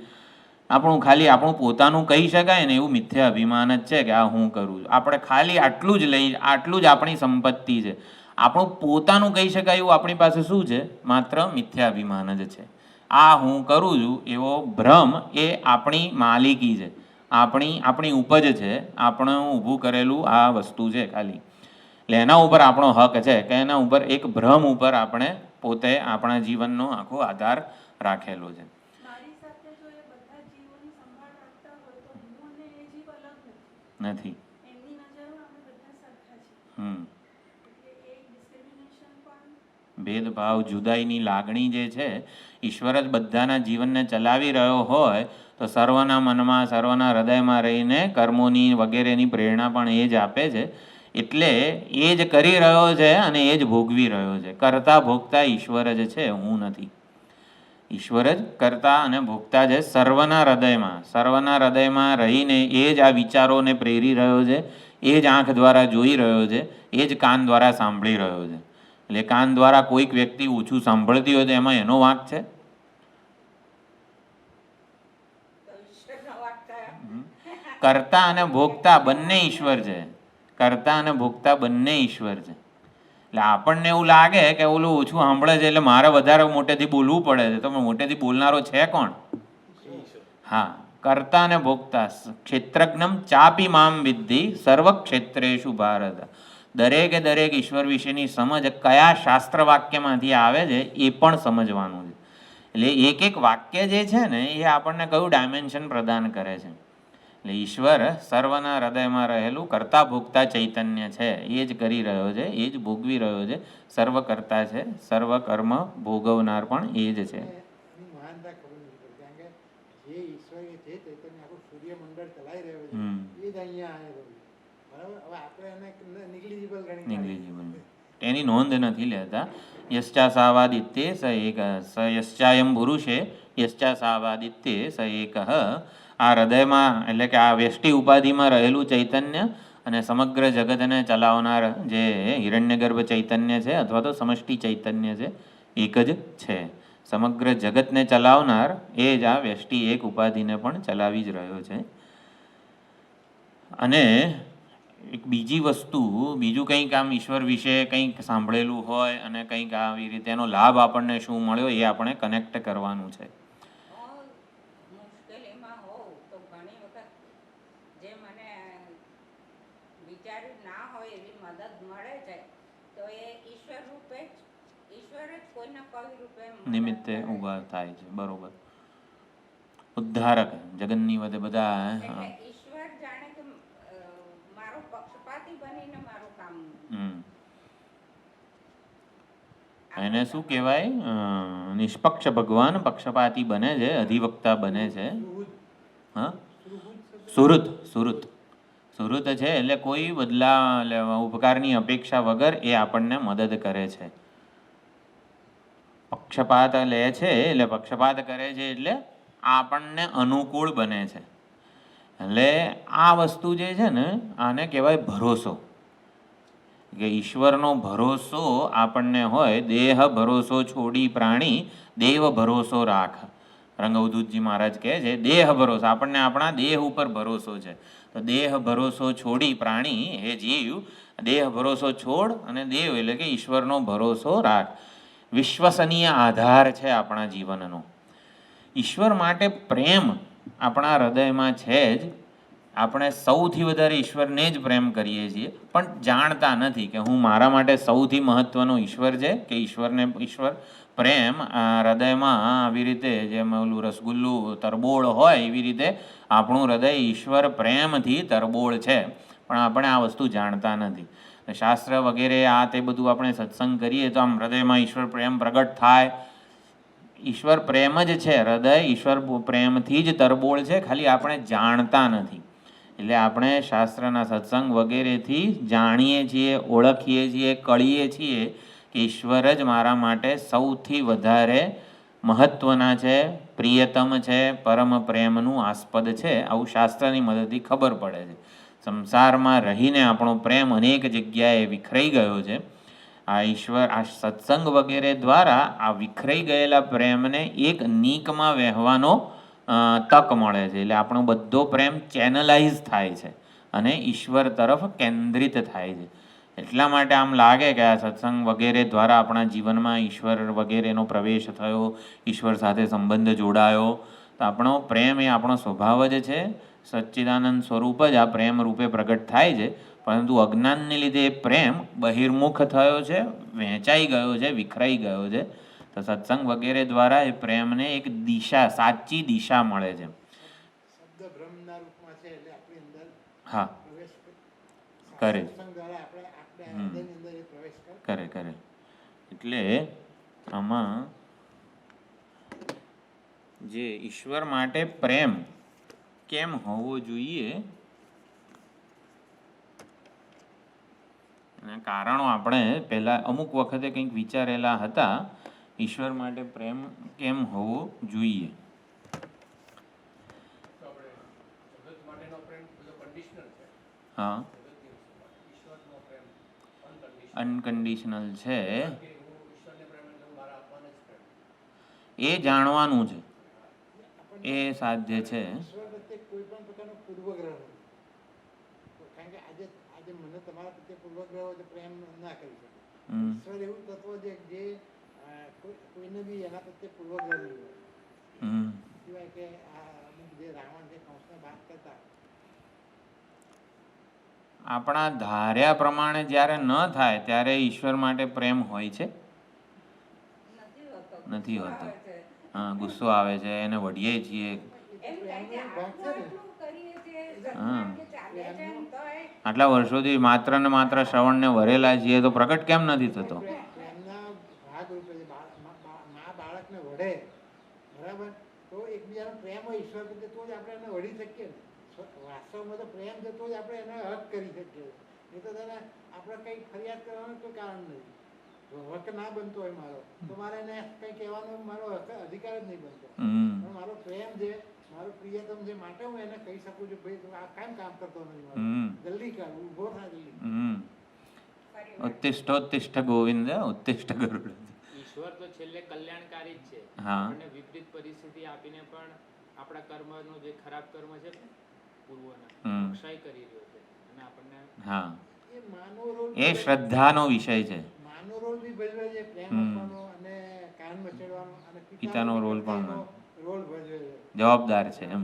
આપણું ખાલી આપણું પોતાનું કહી શકાય ને એવું મિથ્યા અભિમાન જ છે કે આ હું કરું છું. આપણે ખાલી આટલું જ આપણી સંપત્તિ છે. આપણું પોતાનું કહી શકાય એવું આપણી પાસે શું છે? માત્ર મિથ્યા અભિમાન જ છે. આ હું કરું છું એવો ભ્રમ એ આપણી માલિકી છે, આપણી ઉપજ છે, આપણે ઊભું કરેલું આ વસ્તુ છે ખાલી. એટલે એના ઉપર આપણો હક છે કે એના ઉપર એક ભ્રમ ઉપર આપણે પોતે આપણા જીવનનો આખો આધાર રાખેલો છે. નથી. ભેદભાવ, જુદાઈની લાગણી જે છે, ઈશ્વર જ બધાના જીવનને ચલાવી રહ્યો હોય તો સર્વના મનમાં, સર્વના હૃદયમાં રહીને કર્મોની વગેરેની પ્રેરણા પણ એ જ આપે છે. એટલે એ જ કરી રહ્યો છે અને એ જ ભોગવી રહ્યો છે. કરતા ભોગતા ઈશ્વર જ છે, હું નથી. ઈશ્વર જ કરતા અને ભોગતા છે સર્વના હૃદયમાં રહીને એ જ આ વિચારોને પ્રેરી રહ્યો છે, એ જ આંખ દ્વારા જોઈ રહ્યો છે, એ જ કાન દ્વારા સાંભળી રહ્યો છે. એટલે કાન દ્વારા કોઈક વ્યક્તિ ઓછું સાંભળતી હોય તો એમાં એનો વાંક છે? કરતા અને ભોગતા બંને ઈશ્વર છે. કરતા અને ભોગતા બંને ઈશ્વર છે. એટલે આપણને એવું લાગે કે ઓલું ઓછું સાંભળે છે એટલે મારે વધારે મોટેથી બોલવું પડે છે, તો મોટેથી બોલનારો છે કોણ? હા, કરતા અને ભોગતા. ક્ષેત્રજ્ઞમ ચાપી મામ વિદ્ધિ સર્વ ક્ષેત્રેષુ ભારત. દરેકે દરેક ઈશ્વર વિશેની સમજ કયા શાસ્ત્ર વાક્યમાંથી આવે છે એ પણ સમજવાનું છે. એટલે એક એક વાક્ય જે છે ને એ આપણને કયું ડાયમેન્શન પ્રદાન કરે છે. એટલે ઈશ્વર સર્વના હૃદયમાં રહેલું કરતા ભોગતા ચૈતન્ય છે, એ જ કરી રહ્યો છે, એ જ ભોગવી રહ્યો છે, સર્વ કરતા છે, સર્વ કર્મ ભોગવનાર પણ એ જ છે. મહાનતા ખબર નથી પડતી, કારણ કે જે ઈશ્વર જે ચૈતન્ય આખું સૂર્યમંડળ ચલાવી રહ્યો છે એ જ અહીંયા આવેલો છે. બરાબર, હવે આપણે એને નિગ્લિજિબલ ગણી એની નોંધ નથી લેતા. યશ્ચા સાવાદિત્યે સ એક યશ્ચાયમ પુરુષે યશ્ચા સાવાદિત્યે સ એક. આ હૃદયમાં એટલે કે આ વ્યષ્ટિ ઉપાધિમાં રહેલું ચૈતન્ય અને સમગ્ર જગતને ચલાવનાર જે હિરણ્યગર્ભ ચૈતન્ય છે અથવા તો સમષ્ટિ ચૈતન્ય છે, એક જ છે. સમગ્ર જગતને ચલાવનાર એ જ આ વ્યષ્ટિ એક ઉપાધિને પણ ચલાવી જ રહ્યો છે. અને એક બીજી વસ્તુ, બીજું કંઈક આમ ઈશ્વર વિશે કંઈક સાંભળેલું હોય અને કંઈક આવી રીતે એનો લાભ આપણને શું મળ્યો એ આપણે કનેક્ટ કરવાનું છે. મુશ્કેલીમાં હોઉં તો ઘણી વખત જે મને વિચાર્યું ના હોય એવી મદદ મળે છે તો એ ઈશ્વર રૂપે જ, ઈશ્વર જ કોઈને કોઈ રૂપે નિમિત્તે ઊભા થાય છે. બરોબર. ઉદ્ધારક જગતની વધે બધા ઈશ્વર જાણે કે મારો પક્ષપાતી બનીને મારું કામ. એને શું કહેવાય? નિષ્પક્ષ ભગવાન પક્ષપાતી બને છે, અધિવક્તા બને છે. હા, સુહૃત. સુહૃત છે એટલે કોઈ બદલા ઉપકારની અપેક્ષા વગર એ આપણને મદદ કરે છે. પક્ષપાત લે છે એટલે પક્ષપાત કરે છે એટલે આપણને અનુકૂળ બને છે. એટલે આ વસ્તુ જે છે ને આને કહેવાય ભરોસો. કે ઈશ્વરનો ભરોસો આપણને હોય. દેહ ભરોસો છોડી પ્રાણી દેવ ભરોસો રાખ. રંગઅવધૂતજી મહારાજ કહે છે દેહ ભરોસો, આપણને આપણા દેહ ઉપર ભરોસો છે. તો દેહ ભરોસો છોડી પ્રાણી, હે જીવ, દેહ ભરોસો છોડ અને દેવ એટલે કે ઈશ્વરનો ભરોસો રાખ. વિશ્વસનીય આધાર છે આપણા જીવનનો. ઈશ્વર માટે પ્રેમ આપણા હૃદયમાં છે જ. આપણે સૌથી વધારે ઈશ્વરને જ પ્રેમ કરીએ છીએ, પણ જાણતા નથી કે હું મારા માટે સૌથી મહત્ત્વનો ઈશ્વર છે કે ઈશ્વર પ્રેમ આ હૃદયમાં આવી રીતે જેમ ઓલું રસગુલ્લું તરબોળ હોય એવી રીતે આપણું હૃદય ઈશ્વર પ્રેમથી તરબોળ છે, પણ આપણે આ વસ્તુ જાણતા નથી. શાસ્ત્ર વગેરે આ તે બધું આપણે સત્સંગ કરીએ તો આમ હૃદયમાં ઈશ્વર પ્રેમ પ્રગટ થાય. ઈશ્વર પ્રેમ જ છે, હૃદય ઈશ્વર પ્રેમથી જ તરબોળ છે, ખાલી આપણે જાણતા નથી. એટલે આપણે શાસ્ત્રના સત્સંગ વગેરેથી જાણીએ છીએ, ઓળખીએ છીએ, કળીએ છીએ કે ઈશ્વર જ મારા માટે સૌથી વધારે મહત્ત્વના છે, પ્રિયતમ છે, પરમ પ્રેમનું આસ્પદ છે. આવું શાસ્ત્રની મદદથી ખબર પડે છે. સંસારમાં રહીને આપણો પ્રેમ અનેક જગ્યાએ વિખરાઈ ગયો છે. આ ઈશ્વર આ સત્સંગ વગેરે દ્વારા આ વિખરાઈ ગયેલા પ્રેમને એક નીકમાં વહેવાનો તક મળે છે. એટલે આપણો બધો પ્રેમ ચેનલાઇઝ થાય છે અને ઈશ્વર તરફ કેન્દ્રિત થાય છે. એટલા માટે આમ લાગે કે આ સત્સંગ વગેરે દ્વારા આપણા જીવનમાં ઈશ્વર વગેરેનો પ્રવેશ થયો, ઈશ્વર સાથે સંબંધ જોડાયો. તો આપણો પ્રેમ એ આપણો સ્વભાવ જ છે, સચ્ચિદાનંદ સ્વરૂપ જ આ પ્રેમ રૂપે પ્રગટ થાય છે. પરંતુ અજ્ઞાનને લીધે એ પ્રેમ બહિર્મુખ થયો છે, વહેંચાઈ ગયો છે, વિખરાઈ ગયો છે. તો સત્સંગ વગેરે દ્વારા એ પ્રેમને એક દિશા, સાચી દિશા મળે છે. શબ્દ બ્રહ્મના રૂપમાં છે એટલે આપણી અંદર હા પ્રવેશ કરે. સત્સંગ દ્વારા આપણે હૃદયની અંદર એ પ્રવેશ કરે. એટલે આમાં જે ઈશ્વર માટે પ્રેમ કેમ હોવો જોઈએ એના કારણો આપણે પહેલાં અમુક વખતે કંઈક વિચારેલા હતા. ઈશ્વર માટે પ્રેમ કેમ હોવો જોઈએ? હા, અનકન્ડિશનલ છે. એ જાણવાનું છે, એ સાધ્ય છે. ઈશ્વર પ્રત્યે કોઈ પણ પ્રકારનો પૂર્વગ્રહ નથી. કારણ કે આજે મને તમારા પ્રત્યે પૂર્વગ્રહ હોય તો પ્રેમ ના કરી શકે. ઈશ્વર એવું તત્વ છે જે કોઈને બી એના પ્રત્યે પૂર્વગ્રહ નહીં હોય. સિવાય કે અમુક જે રાવણ જે કંસને વાત કરતા, આપણા ધાર્યા પ્રમાણે જ્યારે ન થાય ત્યારે ઈશ્વર માટે પ્રેમ હોય છે? નથી હોતો. હા, ગુસ્સો આવે છે, એને વઢીએ છીએ. આટલા વર્ષોથી માત્ર ને માત્ર શ્રવણને વરેલા છીએ તો પ્રગટ કેમ નથી થતો? પ્રેમના ભાગરૂપે મા બાળકને વઢે, બરાબર, તો એકબીજાનો પ્રેમ હોય ઈશ્વર પ્રત્યે તો જ આપણે એને વઢી શકીએ ને. વાસ્તવમાં તો પ્રેમ છે તો જ આપણે એને હક કરી શકીએ. નહીં તો તેને આપણે કંઈ ફરિયાદ કરવાનું કોઈ કારણ નથી. હક ના બનતો હોય મારો તો મારે એને કંઈ કહેવાનો મારો અધિકાર જ નહીં બનતો. પણ મારો પ્રેમ છે, મારો પ્રિયતમ છે, માટે હું એને કહી શકું છું ભાઈ તું આ કામ કામ કરતો નથી, મારું જલ્દી કર, ઊભો થા જલ્દી. ઉત્તિષ્ઠોત્તિષ્ઠ ગોવિંદ ઉત્તિષ્ઠ ગરુડ. ઈશ્વર તો છેલ્લે કલ્યાણકારી જ છે. હા, આપણને વિપરીત પરિસ્થિતિ આપીને પણ આપણા કર્મનો જે ખરાબ કર્મ છે પૂર્વના ક્ષય કરી રહ્યો છે અને આપણને હા, એ માનો રોલ, એ શ્રદ્ધાનો વિષય છે. માનો રોલ બી ભજવે છે, પ્રેમ આપવાનો અને કાન મચડવાનો, અને પિતાનો રોલ પણ રોલ ભજવે છે, જવાબદાર છે. એમ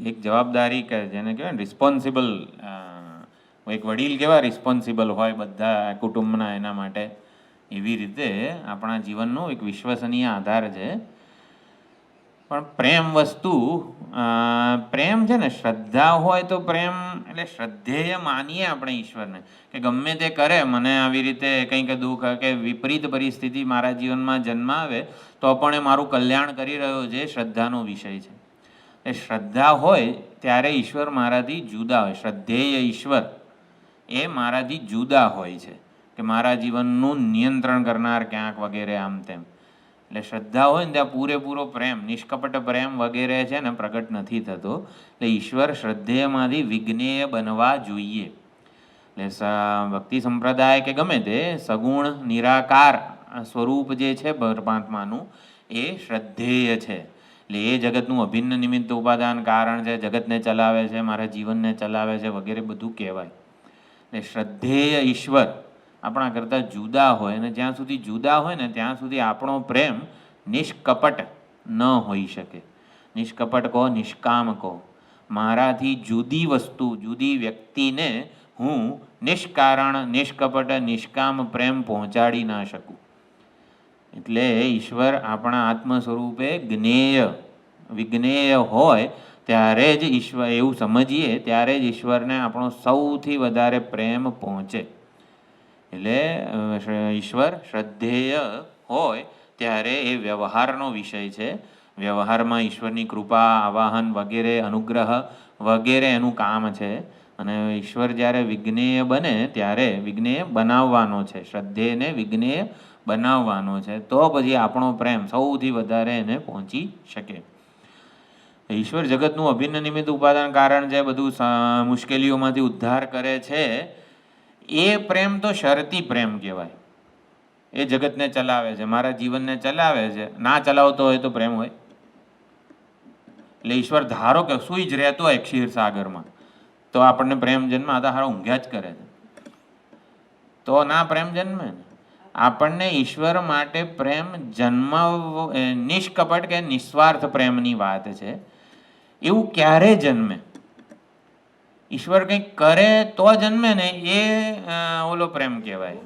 એક જવાબદારી કે જેને કહેવાય ને રિસ્પોન્સિબલ, એક વડીલ કેવા રિસ્પોન્સિબલ હોય બધા કુટુંબના એના માટે, એવી રીતે આપણા જીવનનો એક વિશ્વસનીય આધાર છે. પણ પ્રેમ વસ્તુ, પ્રેમ છે ને, શ્રદ્ધા હોય તો પ્રેમ એટલે શ્રદ્ધેય માનીએ આપણે ઈશ્વરને કે ગમે તે કરે, મને આવી રીતે કંઈક દુઃખ કે વિપરીત પરિસ્થિતિ મારા જીવનમાં જન્મ આવે તો પણ એ મારું કલ્યાણ કરી રહ્યો છે, શ્રદ્ધાનો વિષય છે. એ શ્રદ્ધા હોય ત્યારે ઈશ્વર મારાથી જુદા હોય. શ્રદ્ધેય ઈશ્વર એ મારાથી જુદા હોય છે કે મારા જીવનનું નિયંત્રણ કરનાર ક્યાંક વગેરે આમ તેમ. એટલે શ્રદ્ધા હોય ને ત્યાં પૂરેપૂરો પ્રેમ, નિષ્કપટ પ્રેમ વગેરે છે ને પ્રગટ નથી થતો. એટલે ઈશ્વર શ્રદ્ધેયમાંથી વિજ્ઞેય બનવા જોઈએ. એટલે ભક્તિ સંપ્રદાય કે ગમે તે સગુણ નિરાકાર સ્વરૂપ જે છે પરમાત્માનું એ શ્રદ્ધેય છે. એટલે એ જગતનું અભિન્ન નિમિત્ત ઉપાદાન કારણ છે, જગતને ચલાવે છે, મારા જીવનને ચલાવે છે વગેરે બધું કહેવાય. એટલે શ્રદ્ધેય ઈશ્વર આપણા કરતાં જુદા હોય, અને જ્યાં સુધી જુદા હોય ને ત્યાં સુધી આપણો પ્રેમ નિષ્કપટ ન હોઈ શકે. નિષ્કપટ કહો, નિષ્કામ કહો. મારાથી જુદી વસ્તુ, જુદી વ્યક્તિને હું નિષ્કારણ, નિષ્કપટ, નિષ્કામ પ્રેમ પહોંચાડી ના શકું. એટલે ઈશ્વર આપણા આત્મ સ્વરૂપે જ્ઞેય, વિજ્ઞેય હોય ત્યારે જ ઈશ્વર, એવું સમજીએ ત્યારે જ ઈશ્વરને આપણો સૌથી વધારે પ્રેમ પહોંચે. એટલે ઈશ્વર શ્રદ્ધેય હોય ત્યારે એ વ્યવહારનો વિષય છે. વ્યવહારમાં ઈશ્વરની કૃપા, આવાહન વગેરે, અનુગ્રહ વગેરે એનું કામ છે. અને ઈશ્વર જ્યારે વિજ્ઞેય બને ત્યારે વિજ્ઞેય બનાવવાનો છે, શ્રદ્ધેયને વિજ્ઞેય બનાવવાનો છે, તો પછી આપણો પ્રેમ સૌથી વધારે એને પહોંચી શકે. ઈશ્વર જગતનું અભિન્ન નિમિત્ત ઉપાદાન કારણ છે, બધું મુશ્કેલીઓમાંથી ઉદ્ધાર કરે છે. એ પ્રેમ તો શરતી પ્રેમ કહેવાય. એ જગતને ચલાવે છે, મારા જીવનને ચલાવે છે. ના ચલાવતો હોય તો પ્રેમ હોય? એટલે ઈશ્વર ધારો કે સૂઈ જ રહેતો હોય ક્ષીરસાગરમાં, તો આપણને પ્રેમ જન્મે, આ તો હારો ઊંઘ્યા જ કરે છે, તો ના પ્રેમ જન્મે ને. આપણને ઈશ્વર માટે પ્રેમ જન્માવ નિષ્કપટ કે નિસ્વાર્થ પ્રેમની વાત છે. એવું ક્યારે જન્મે? ઈશ્વર કંઈક કરે તો જન્મે ને, એ ઓલો પ્રેમ કહેવાય,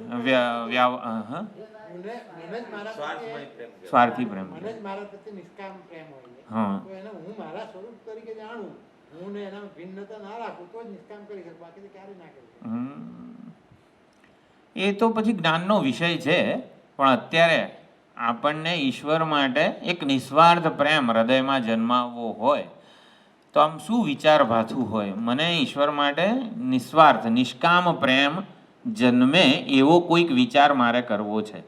સ્વાર્થી પ્રેમ. મને જ મારા પ્રત્યે નિષ્કામ પ્રેમ હોય હા. તો એને હું મારા સ્વરૂપ તરીકે જાણું, હું ને એના ભિન્નતા ના રાખું તો જ નિષ્કામ કરી શકું, બાકી તો ક્યારે ના કરી શકું. એ તો પછી જ્ઞાનનો વિષય છે, પણ અત્યારે આપણને ઈશ્વર માટે એક નિસ્વાર્થ પ્રેમ હૃદયમાં જન્માવવો હોય તો આમ શું વિચાર ભાથું હોય? મને ઈશ્વર માટે નિસ્વાર્થ નિષ્કામ પ્રેમ જન્મે એવો કોઈક વિચાર મારે કરવો છે.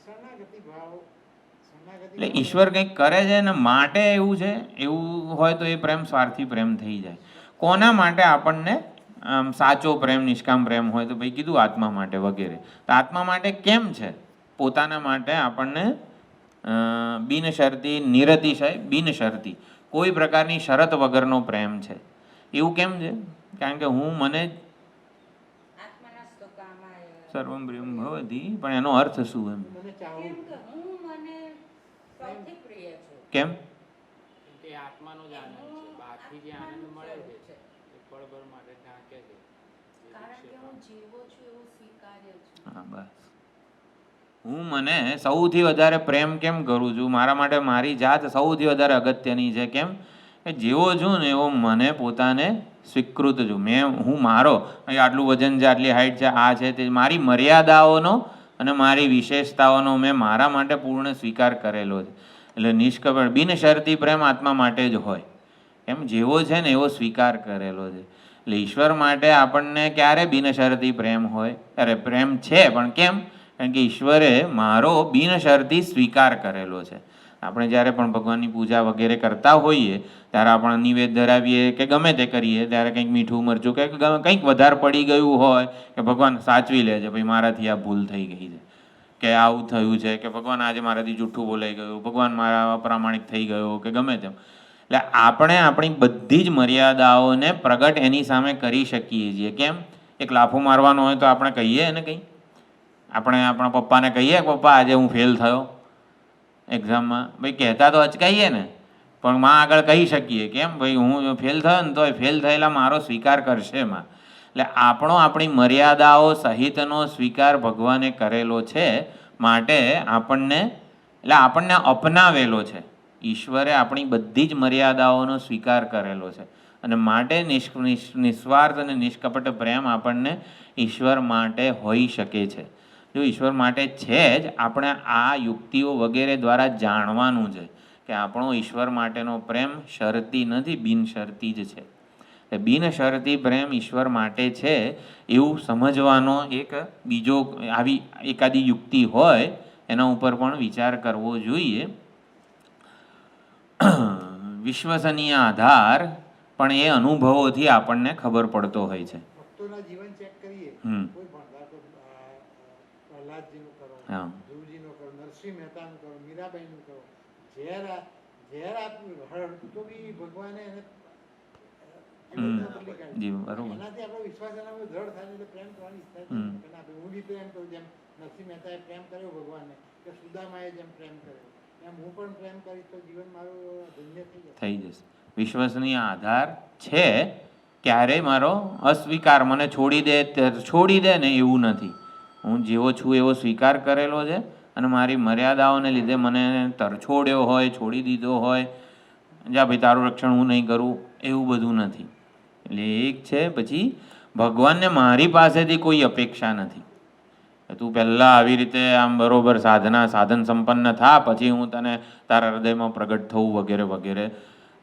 શરણાગતિ ભાવ, એટલે ઈશ્વર કંઈક કરે છે ને માટે એવું છે, એવું હોય તો એ પ્રેમ સ્વાર્થી પ્રેમ થઈ જાય. કોના માટે આપણને આમ સાચો પ્રેમ નિષ્કામ પ્રેમ હોય તો ભાઈ કીધું આત્મા માટે વગેરે. તો આત્મા માટે કેમ છે? પોતાના માટે આપણને બિનશરતી નિરતિશય બિનશરતી કોઈ પ્રકારની શરત વગરનો પ્રેમ છે. એવું કેમ છે? કારણ કે હું મને આત્મનસ્તો કામાય સર્વમ બ્રહ્મ ભવતી, પણ એનો અર્થ શું એમ? મને કેમ ચાહું કે હું મને સૌથી પ્રિય છું. કેમ? એ આત્માનો જ આનંદ છે. બહારથી જે આનંદ મળે છે એ પળભર માટે ઢાંકે છે. કારણ કે હું જીવો છું એવું સ્વીકાર્ય છું. હા, બસ. હું મને સૌથી વધારે પ્રેમ કેમ કરું છું? મારા માટે મારી જાત સૌથી વધારે અગત્યની છે. કેમ કે જેવો છું ને એવો મને પોતાને સ્વીકૃત છું. હું મારો આટલું વજન છે, આટલી હાઈટ છે, આ છે તે મારી મર્યાદાઓનો અને મારી વિશેષતાઓનો મેં મારા માટે પૂર્ણ સ્વીકાર કરેલો છે. એટલે નિષ્કપટ બિનશરતી પ્રેમ આત્મા માટે જ હોય. એમ જેવો છે ને એવો સ્વીકાર કરેલો છે. એટલે ઈશ્વર માટે આપણને ક્યારે બિનશરતી પ્રેમ હોય? અરે પ્રેમ છે, પણ કેમ? કારણ કે ઈશ્વરે મારો બિનશરતી સ્વીકાર કરેલો છે. આપણે જ્યારે પણ ભગવાનની પૂજા વગેરે કરતા હોઈએ ત્યારે આપણે નિવેદ ધરાવીએ કે ગમે તે કરીએ ત્યારે કંઈક મીઠું મરચું કે કંઈક વધારે પડી ગયું હોય કે ભગવાન સાચવી લેજે, ભાઈ મારાથી આ ભૂલ થઈ ગઈ છે, કે આવું થયું છે, કે ભગવાન આજે મારાથી જૂઠું બોલાઈ ગયું, ભગવાન મારા અપ્રામાણિક થઈ ગયો કે ગમે તેમ. એટલે આપણે આપણી બધી જ મર્યાદાઓને પ્રગટ એની સામે કરી શકીએ છીએ. કેમ? એક લાફો મારવાનો હોય તો આપણે કહીએ એને કંઈ? આપણે આપણા પપ્પાને કહીએ કે પપ્પા આજે હું ફેલ થયો એક્ઝામમાં? ભાઈ કહેતા તો અચકાઈએ ને, પણ માં આગળ કહી શકીએ. કેમ? ભાઈ હું ફેલ થયો ને તો ફેલ થયેલા મારો સ્વીકાર કરશે માં. એટલે આપણી મર્યાદાઓ સહિતનો સ્વીકાર ભગવાને કરેલો છે. માટે આપણને અપનાવેલો છે. ઈશ્વરે આપણી બધી જ મર્યાદાઓનો સ્વીકાર કરેલો છે અને માટે નિસ્વાર્થ અને નિષ્કપટ પ્રેમ આપણને ઈશ્વર માટે હોઈ શકે છે. જો ઈશ્વર માટે છે જ, આપણે આ યુક્તિઓ વગેરે દ્વારા જાણવાનું છે કે આપણો ઈશ્વર માટેનો પ્રેમ શરતી નથી, બિનશરતી જ છે. બિનશરતી પ્રેમ ઈશ્વર માટે છે એવું સમજવાનો એક બીજો આવી એકાદી યુક્તિ હોય એના ઉપર પણ વિચાર કરવો જોઈએ. વિશ્વસનીય આધાર પણ એ અનુભવોથી આપણને ખબર પડતો હોય છે. ભક્તોના જીવન ચેક કરીએ, કોઈ ભણતા તો પ્રહલાદજીનું કરો, ધ્રુવજીનું કરો, નરસિંહ મહેતાનું કરો, મીરાબાઈનું કરો, ઝેર આપ્યું તો બી ભગવાને એને એનાથી આપણો વિશ્વાસ એના પર દ્રઢ થાય એટલે પ્રેમ કરવાની ઈચ્છા થાય. હું બી પ્રેમ કરું, જેમ નરસિંહ મહેતાએ પ્રેમ કર્યો ભગવાનને, કે સુદામાએ જેમ પ્રેમ કર્યો એમ હું પણ પ્રેમ કરીશ તો જીવન મારું ધન્ય થઈ જશે. વિશ્વસનીય આધાર છે. ક્યારેય મારો અસ્વીકાર મને છોડી દે ને એવું નથી. હું જેવો છું એવો સ્વીકાર કરેલો છે અને મારી મર્યાદાઓને લીધે મને તરછોડ્યો હોય, છોડી દીધો હોય, જા ભાઈ તારું રક્ષણ હું નહીં કરું, એવું બધું નથી. એટલે એક છે. પછી ભગવાનને મારી પાસેથી કોઈ અપેક્ષા નથી. તું પહેલાં આવી રીતે આમ બરોબર સાધન સંપન્ન થા, પછી હું તને તારા હૃદયમાં પ્રગટ થવું વગેરે વગેરે.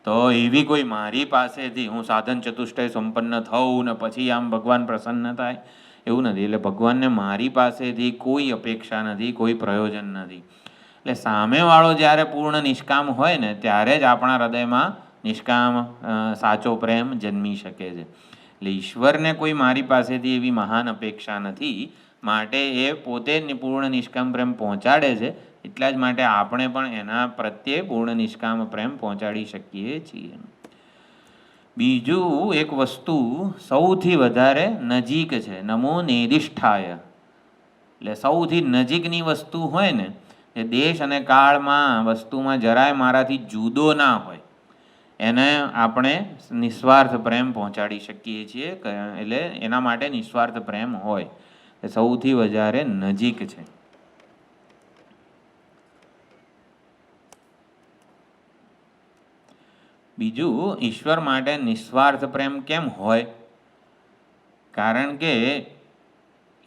તો એવી કોઈ મારી પાસેથી હું સાધન ચતુષ્ટય સંપન્ન થવું ને પછી આમ ભગવાન પ્રસન્ન થાય એવું નથી. એટલે ભગવાનને મારી પાસેથી કોઈ અપેક્ષા નથી, કોઈ પ્રયોજન નથી. એટલે સામેવાળો જ્યારે પૂર્ણ નિષ્કામ હોય ને ત્યારે જ આપણા હૃદયમાં નિષ્કામ સાચો પ્રેમ જન્મી શકે છે. એટલે ઈશ્વરને કોઈ મારી પાસેથી એવી મહાન અપેક્ષા નથી, માટે એ પોતે પૂર્ણ નિષ્કામ પ્રેમ પહોંચાડે છે એટલા જ માટે આપણે પણ એના પ્રત્યે પૂર્ણ નિષ્કામ પ્રેમ પહોંચાડી શકીએ છીએ. બીજું એક વસ્તુ સૌથી વધારે નજીક છે, નમો નેદિષ્ઠાય. એટલે સૌથી નજીકની વસ્તુ હોય ને એ દેશ અને કાળમાં વસ્તુમાં જરાય મારાથી જુદો ના હોય એને આપણે નિસ્વાર્થ પ્રેમ પહોંચાડી શકીએ છીએ. એટલે એના માટે નિસ્વાર્થ પ્રેમ હોય એ સૌથી વધારે નજીક છે. બીજું, ઈશ્વર માટે નિસ્વાર્થ પ્રેમ કેમ હોય? કારણ કે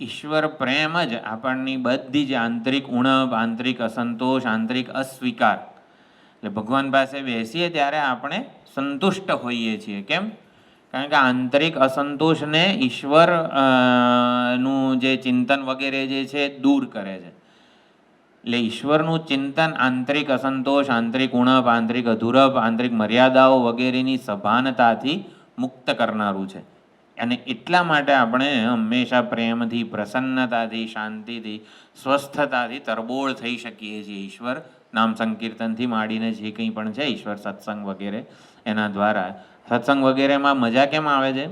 ઈશ્વર પ્રેમ જ આપણની બધી જ આંતરિક ઉણપ, આંતરિક અસંતોષ, આંતરિક અસ્વીકાર, એટલે ભગવાન પાસે બેસીએ ત્યારે આપણે સંતુષ્ટ હોઈએ છીએ. કેમ? કારણ કે આંતરિક અસંતોષને ઈશ્વર નું જે ચિંતન વગેરે જે છે દૂર કરે છે. એટલે ઈશ્વરનું ચિંતન આંતરિક અસંતોષ, આંતરિક ઉણપ, આંતરિક અધૂરપ, આંતરિક મર્યાદાઓ વગેરેની સભાનતાથી મુક્ત કરનારું છે. અને એટલા માટે આપણે હંમેશા પ્રેમથી, પ્રસન્નતાથી, શાંતિથી, સ્વસ્થતાથી તરબોળ થઈ શકીએ છીએ. ઈશ્વર નામ સંકીર્તનથી માંડીને જે કંઈ પણ છે, ઈશ્વર સત્સંગ વગેરે એના દ્વારા. સત્સંગ વગેરેમાં મજા કેમ આવે છે?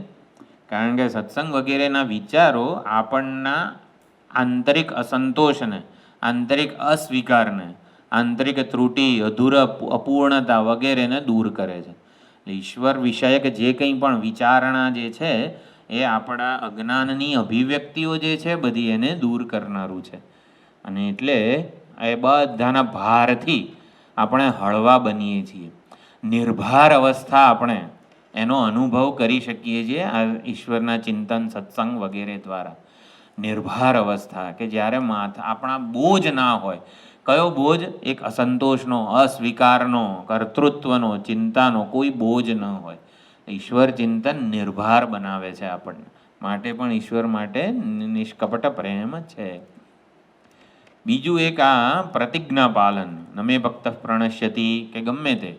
કારણ કે સત્સંગ વગેરેના વિચારો આપણના આંતરિક અસંતોષને, આંતરિક અસ્વીકારને, આંતરિક ત્રુટિ, અધૂરપ, અપૂર્ણતા વગેરેને દૂર કરે છે. ઈશ્વર વિષયક જે કંઈ પણ વિચારણા જે છે એ આપણા અજ્ઞાનની અભિવ્યક્તિઓ જે છે બધી એને દૂર કરનારું છે. અને એટલે એ બધાના ભારથી આપણે હળવા બનીએ છીએ. નિર્ભાર અવસ્થા આપણે એનો અનુભવ કરી શકીએ છીએ આ ઈશ્વરના ચિંતન, સત્સંગ વગેરે દ્વારા. નિર્ભાર અવસ્થા કે જ્યારે આપણા બોજ ના હોય. કયો બોજ? એક અસંતોષનો, અસ્વીકારનો, કર્તૃત્વનો, ચિંતાનો કોઈ બોજ ન હોય. ઈશ્વર ચિંતન નિર્ભાર બનાવે છે આપણને. માટે પણ ઈશ્વર માટે નિષ્કપટ પ્રેમ છે. બીજું એક આ પ્રતિજ્ઞા પાલન, નમે ભક્ત પ્રણશ્યતિ કે ગમે તે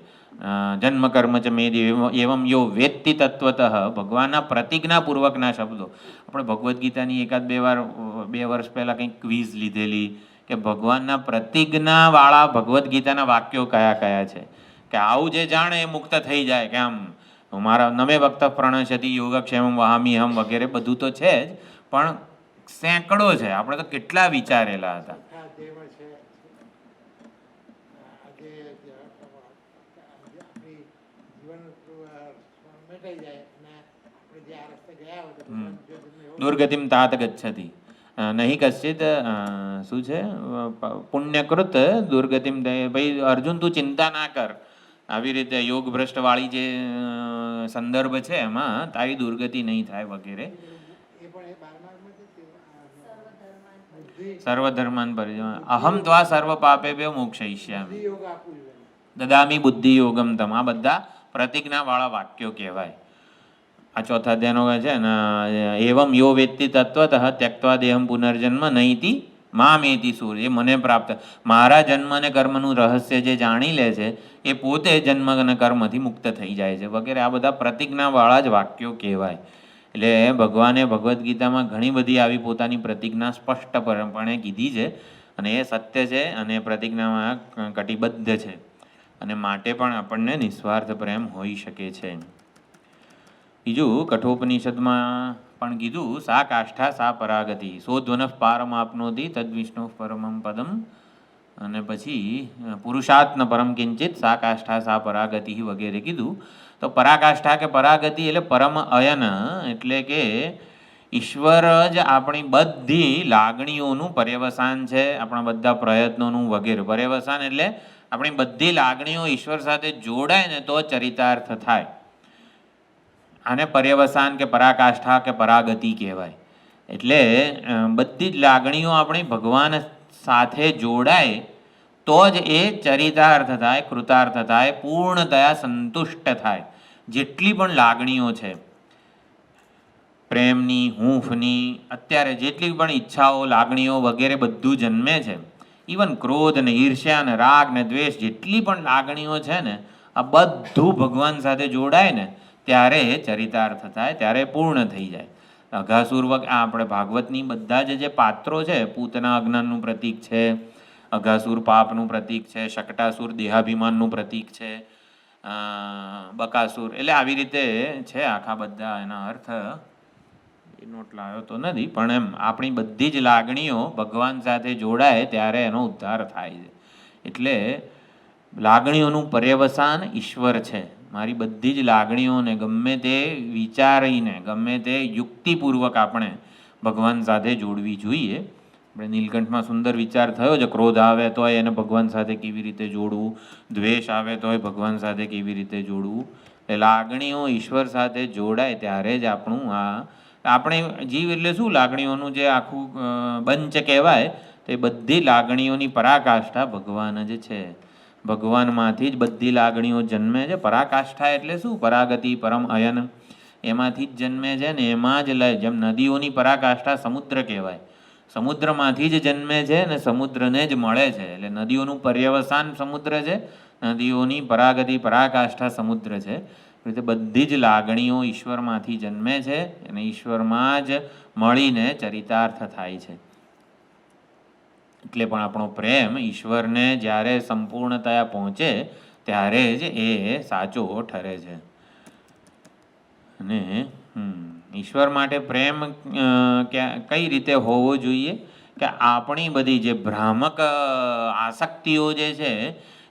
જન્મ કર્મ ચ મેદ એવમ યો વેત્તિ તત્વતઃ, ભગવાનના પ્રતિજ્ઞાપૂર્વકના શબ્દો. આપણે ભગવદ્ ગીતાની એકાદ બે વર્ષ પહેલાં કંઈક ક્વિઝ લીધેલી કે ભગવાનના પ્રતિજ્ઞાવાળા ભગવદ્ ગીતાના વાક્યો કયા કયા છે, કે આવું જે જાણે એ મુક્ત થઈ જાય. કે આમ મારા નમે ભક્ત પ્રણશ્યતિ યોગક્ષેમમ વહામ્યહમ વગેરે બધું તો છે જ, પણ સેંકડો છે. આપણે તો કેટલા વિચારેલા હતા. દુર્ગતિમ તાત ગચ્છતિ નહીં કશ્ચિત શું છે પુણ્યકૃત દુર્ગતિમ. ભાઈ અર્જુન, તું ચિંતા ના કર. આવી રીતે યોગ ભ્રષ્ટવાળી જે સંદર્ભ છે એમાં તારી દુર્ગતિ નહીં થાય વગેરે. સર્વધર્માન પરિજ્ઞાય અહમ ત્વા સર્વ પાપેભ્યો મોક્ષયિષ્યામિ દદામિ બુદ્ધિ યોગમ તમ. આ બધા પ્રતિજ્ઞાવાળા વાક્યો કહેવાય. આ ચોથા અધ્યાયનો છે ને, એવમ યો વેત્તિ તત્વતઃ ત્યક્ત્વા દેહમ પુનર્જન્મ નૈતિ મામેતિ સુર. એ મને પ્રાપ્ત, મારા જન્મ અને કર્મનું રહસ્ય જે જાણી લે છે એ પોતે જન્મ અને કર્મથી મુક્ત થઈ જાય છે વગેરે. આ બધા પ્રતિજ્ઞાવાળા જ વાક્યો કહેવાય. એટલે ભગવાને ભગવદ્ ગીતામાં ઘણી બધી આવી પોતાની પ્રતિજ્ઞા સ્પષ્ટપણે કીધી છે અને એ સત્ય છે અને પ્રતિજ્ઞામાં કટિબદ્ધ છે. અને માટે પણ આપણને નિસ્વાર્થ પ્રેમ હોઈ શકે છે. બીજું, કઠોપનિષદમાં પણ કીધું, સા કાષ્ઠા સા પરાગતિ સોધ્વન પારમ આપનોતિ તદ વિષ્ણુ પરમમ પદમ. અને પછી પુરુષાત્મ પરમ કિંચિત સા કાષ્ઠા સા પરાગતિ વગેરે કીધું. તો પરાકાષ્ઠા કે પરાગતિ એટલે પરમ અયન, એટલે કે ઈશ્વર જ આપણી બધી લાગણીઓનું પર્યવસાન છે, આપણા બધા પ્રયત્નોનું વગેરે પર્યવસાન. એટલે આપણી બધી લાગણીઓ ઈશ્વર સાથે જોડાય ને તો ચરિતાર્થ થાય. આને પર્યવસાન કે પરાકાષ્ઠા કે પરાગતિ કહેવાય. એટલે બધી જ લાગણીઓ આપણી ભગવાન સાથે જોડાય તો જ એ ચરિતાર્થ થાય, કૃતાર્થ થાય, પૂર્ણતયા સંતુષ્ટ થાય. જેટલી પણ લાગણીઓ છે, પ્રેમની, હૂંફની, અત્યારે જેટલી પણ ઈચ્છાઓ, લાગણીઓ વગેરે બધું જન્મે છે. ઇવન ક્રોધ ને, ઈર્ષ્યા ને, રાગ ને, દ્વેષ, જેટલી પણ લાગણીઓ છે ને, આ બધું ભગવાન સાથે જોડાય ને ત્યારે ચરિતાર્થ થાય, ત્યારે પૂર્ણ થઈ જાય. અઘાસુર આપણે ભાગવતની બધા જે પાત્રો છે, પૂતના અજ્ઞાનનું પ્રતીક છે, અઘાસુર પાપનું પ્રતીક છે, શકટાસુર દેહાભિમાનનું પ્રતીક છે, બકાસુર, એટલે આવી રીતે છે આખા બધા એના અર્થ. એ નોટ લાવ્યો તો નથી, પણ એમ આપણી બધી જ લાગણીઓ ભગવાન સાથે જોડાય ત્યારે એનો ઉદ્ધાર થાય છે. એટલે લાગણીઓનું પર્યવસાન ઈશ્વર છે. મારી બધી જ લાગણીઓને ગમે તે વિચારીને, ગમે તે યુક્તિપૂર્વક આપણે ભગવાન સાથે જોડવી જોઈએ. આપણે નીલકંઠમાં સુંદર વિચાર થયો છે, ક્રોધ આવે તોય એને ભગવાન સાથે કેવી રીતે જોડવું, દ્વેષ આવે તોય ભગવાન સાથે કેવી રીતે જોડવું. એટલે લાગણીઓ ઈશ્વર સાથે જોડાય ત્યારે જ આપણું આપણે જીવ એટલે શું, લાગણીઓનું જે આખું બંચ કહેવાય તે બધી લાગણીઓની પરાકાષ્ઠા ભગવાન જ છે. ભગવાનમાંથી જ બધી લાગણીઓ જન્મે છે. પરાકાષ્ઠા એટલે શું? પરાગતિ, પરમ અયન, એમાંથી જ જન્મે છે ને એમાં જ લય. જેમ નદીઓની પરાકાષ્ઠા સમુદ્ર કહેવાય, સમુદ્રમાંથી જ જન્મે છે ને સમુદ્રને જ મળે છે. એટલે નદીઓનું પર્યવસાન સમુદ્ર છે, નદીઓની પરાગતિ પરાકાષ્ઠા સમુદ્ર છે. રીતે બધી જ લાગણીઓ ઈશ્વરમાંથી જન્મે છે અને ઈશ્વરમાં જ મળીને ચરિતાર્થ થાય છે. એટલે પણ આપણો પ્રેમ ઈશ્વરને જ્યારે સંપૂર્ણતા પહોંચે ત્યારે જ એ સાચો ઠરે છે. અને ઈશ્વર માટે પ્રેમ કઈ રીતે હોવો જોઈએ કે આપણી બધી જે ભ્રામક આસક્તિઓ જે છે,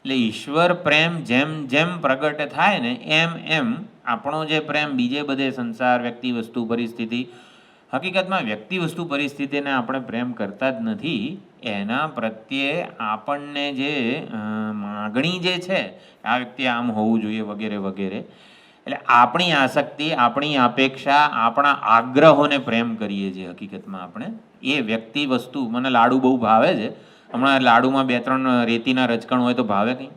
એટલે ઈશ્વર પ્રેમ જેમ જેમ પ્રગટ થાય ને એમ એમ આપણો જે પ્રેમ બીજે બધે સંસાર, વ્યક્તિ, વસ્તુ, પરિસ્થિતિ, હકીકતમાં વ્યક્તિ, વસ્તુ, પરિસ્થિતિને આપણે પ્રેમ કરતા જ નથી. એના પ્રત્યે આપણને જે માગણી જે છે, આ વ્યક્તિ આમ હોવું જોઈએ વગેરે વગેરે, એટલે આપણી આસક્તિ, આપણી અપેક્ષા, આપણા આગ્રહોને પ્રેમ કરીએ છીએ. હકીકતમાં આપણે એ વ્યક્તિ, વસ્તુ, મને લાડુ બહુ ભાવે છે, હમણાં લાડુમાં 2-3 રેતીના રચકણ હોય તો ભાવે કંઈ.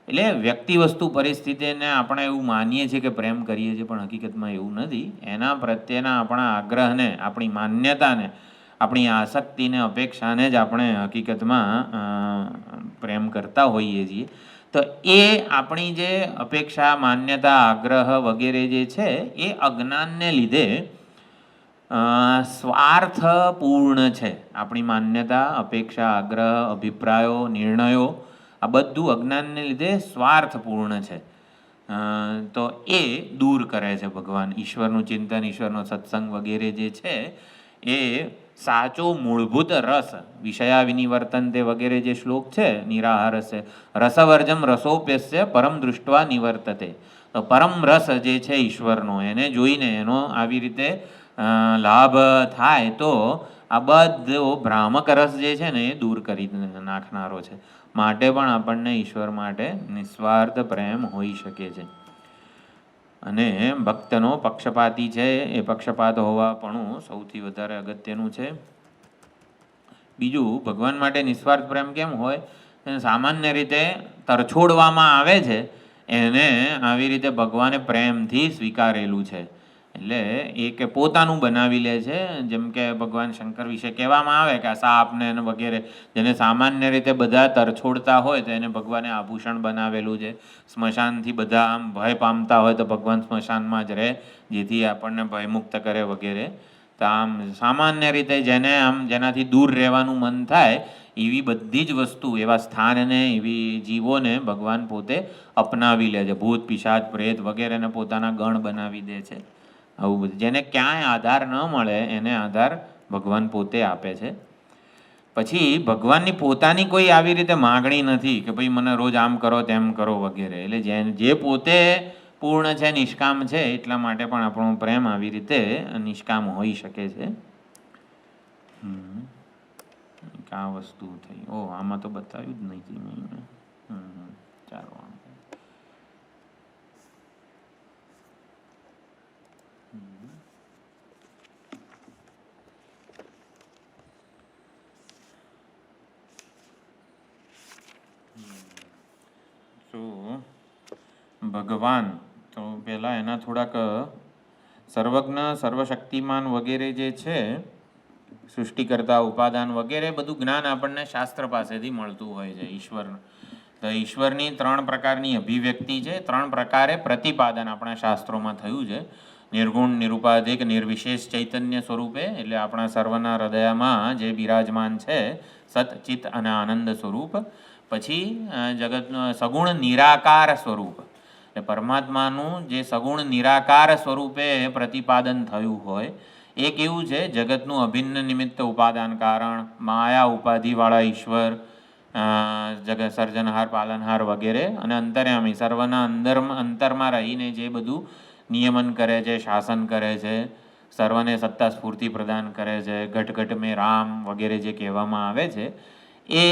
એટલે વ્યક્તિ, વસ્તુ, પરિસ્થિતિને આપણે એવું માનીએ છીએ કે પ્રેમ કરીએ છીએ, પણ હકીકતમાં એવું નથી. એના પ્રત્યેના આપણા આગ્રહને, આપણી માન્યતાને, આપણી આસક્તિને, અપેક્ષાને જ આપણે હકીકતમાં પ્રેમ કરતા હોઈએ છીએ. તો એ આપણી જે અપેક્ષા, માન્યતા, આગ્રહ વગેરે જે છે એ અજ્ઞાનને લીધે સ્વાર્થપૂર્ણ છે. આપણી માન્યતા, અપેક્ષા, આગ્રહ, અભિપ્રાયો, નિર્ણયો આ બધું અજ્ઞાનને લીધે સ્વાર્થપૂર્ણ છે. તો એ દૂર કરે છે ભગવાન. ઈશ્વરનું ચિંતન, ઈશ્વરનો સત્સંગ વગેરે જે છે એ સાચો મૂળભૂત રસ, વિષયા વિનિવર્તનતે વગેરે જે શ્લોક છે, નિરાહારસ્ય રસવર્જમ રસોપ્યસ્ય પરમ દૃષ્ટવા નિવર્તતે. તો પરમ રસ જે છે ઈશ્વરનો, એને જોઈને એનો આવી રીતે લાભ થાય તો આ બધો ભ્રામક રસ જે છે ને એ દૂર કરી નાખનારો છે. માટે પણ આપણને ઈશ્વર માટે નિસ્વાર્થ પ્રેમ હોઈ શકે છે. અને ભક્તનો પક્ષપાતી છે, એ પક્ષપાત હોવા પણ સૌથી વધારે અગત્યનું છે. બીજું, ભગવાન માટે નિસ્વાર્થ પ્રેમ કેમ હોય? સામાન્ય રીતે તરછોડવામાં આવે છે એને આવી રીતે ભગવાને પ્રેમથી સ્વીકારેલું છે. એટલે એ કે પોતાનું બનાવી લે છે. જેમ કે ભગવાન શંકર વિશે કહેવામાં આવે કે આ સાપને વગેરે જેને સામાન્ય રીતે બધા તરછોડતા હોય તો એને ભગવાને આભૂષણ બનાવેલું છે. સ્મશાનથી બધા આમ ભય પામતા હોય તો ભગવાન સ્મશાનમાં જ રહે, જેથી આપણને ભયમુક્ત કરે વગેરે. તો આમ સામાન્ય રીતે જેને આમ જેનાથી દૂર રહેવાનું મન થાય એવી બધી જ વસ્તુ, એવા સ્થાનને, એવી જીવોને ભગવાન પોતે અપનાવી લે છે. ભૂત, પિશાચ, પ્રેત વગેરેને પોતાના ગણ બનાવી દે છે. આવું બધું જેને ક્યાંય આધાર ન મળે એને આધાર ભગવાન પોતે આપે છે. પછી ભગવાનની પોતાની કોઈ આવી રીતે માગણી નથી કે ભાઈ મને રોજ આમ કરો તેમ કરો વગેરે. એટલે જે પોતે પૂર્ણ છે, નિષ્કામ છે, એટલા માટે પણ આપણો પ્રેમ આવી રીતે નિષ્કામ હોઈ શકે છે. આ વસ્તુ થઈ. આમાં તો બતાવ્યું જ નથી મેં. ચાલો ભગવાન તો પહેલાં એના થોડાક સર્વજ્ઞ, સર્વશક્તિમાન વગેરે જે છે, સૃષ્ટિકર્તા, ઉપાદાન વગેરે બધું જ્ઞાન આપણને શાસ્ત્ર પાસેથી મળતું હોય છે. તો ઈશ્વરની 3 પ્રકારની અભિવ્યક્તિ છે, 3 પ્રકારે પ્રતિપાદન આપણા શાસ્ત્રોમાં થયું છે. નિર્ગુણ, નિરુપાધિક, નિર્વિશેષ ચૈતન્ય સ્વરૂપે, એટલે આપણા સર્વના હૃદયમાં જે બિરાજમાન છે સત ચિત્ત અને આનંદ સ્વરૂપ. પછી જગતનું સગુણ નિરાકાર સ્વરૂપ, એટલે પરમાત્માનું જે સગુણ નિરાકાર સ્વરૂપે પ્રતિપાદન થયું હોય એ કેવું છે? જગતનું અભિન્ન નિમિત્ત ઉપાદાન કારણ, માયા ઉપાધિવાળા ઈશ્વર, જગત સર્જનહાર પાલનહાર વગેરે, અને અંતર્યામી સર્વના અંતરમાં રહીને જે બધું નિયમન કરે છે, શાસન કરે છે, સર્વને સત્તા સ્ફૂર્તિ પ્રદાન કરે છે, ઘટ ઘટ મેં રામ વગેરે જે કહેવામાં આવે છે એ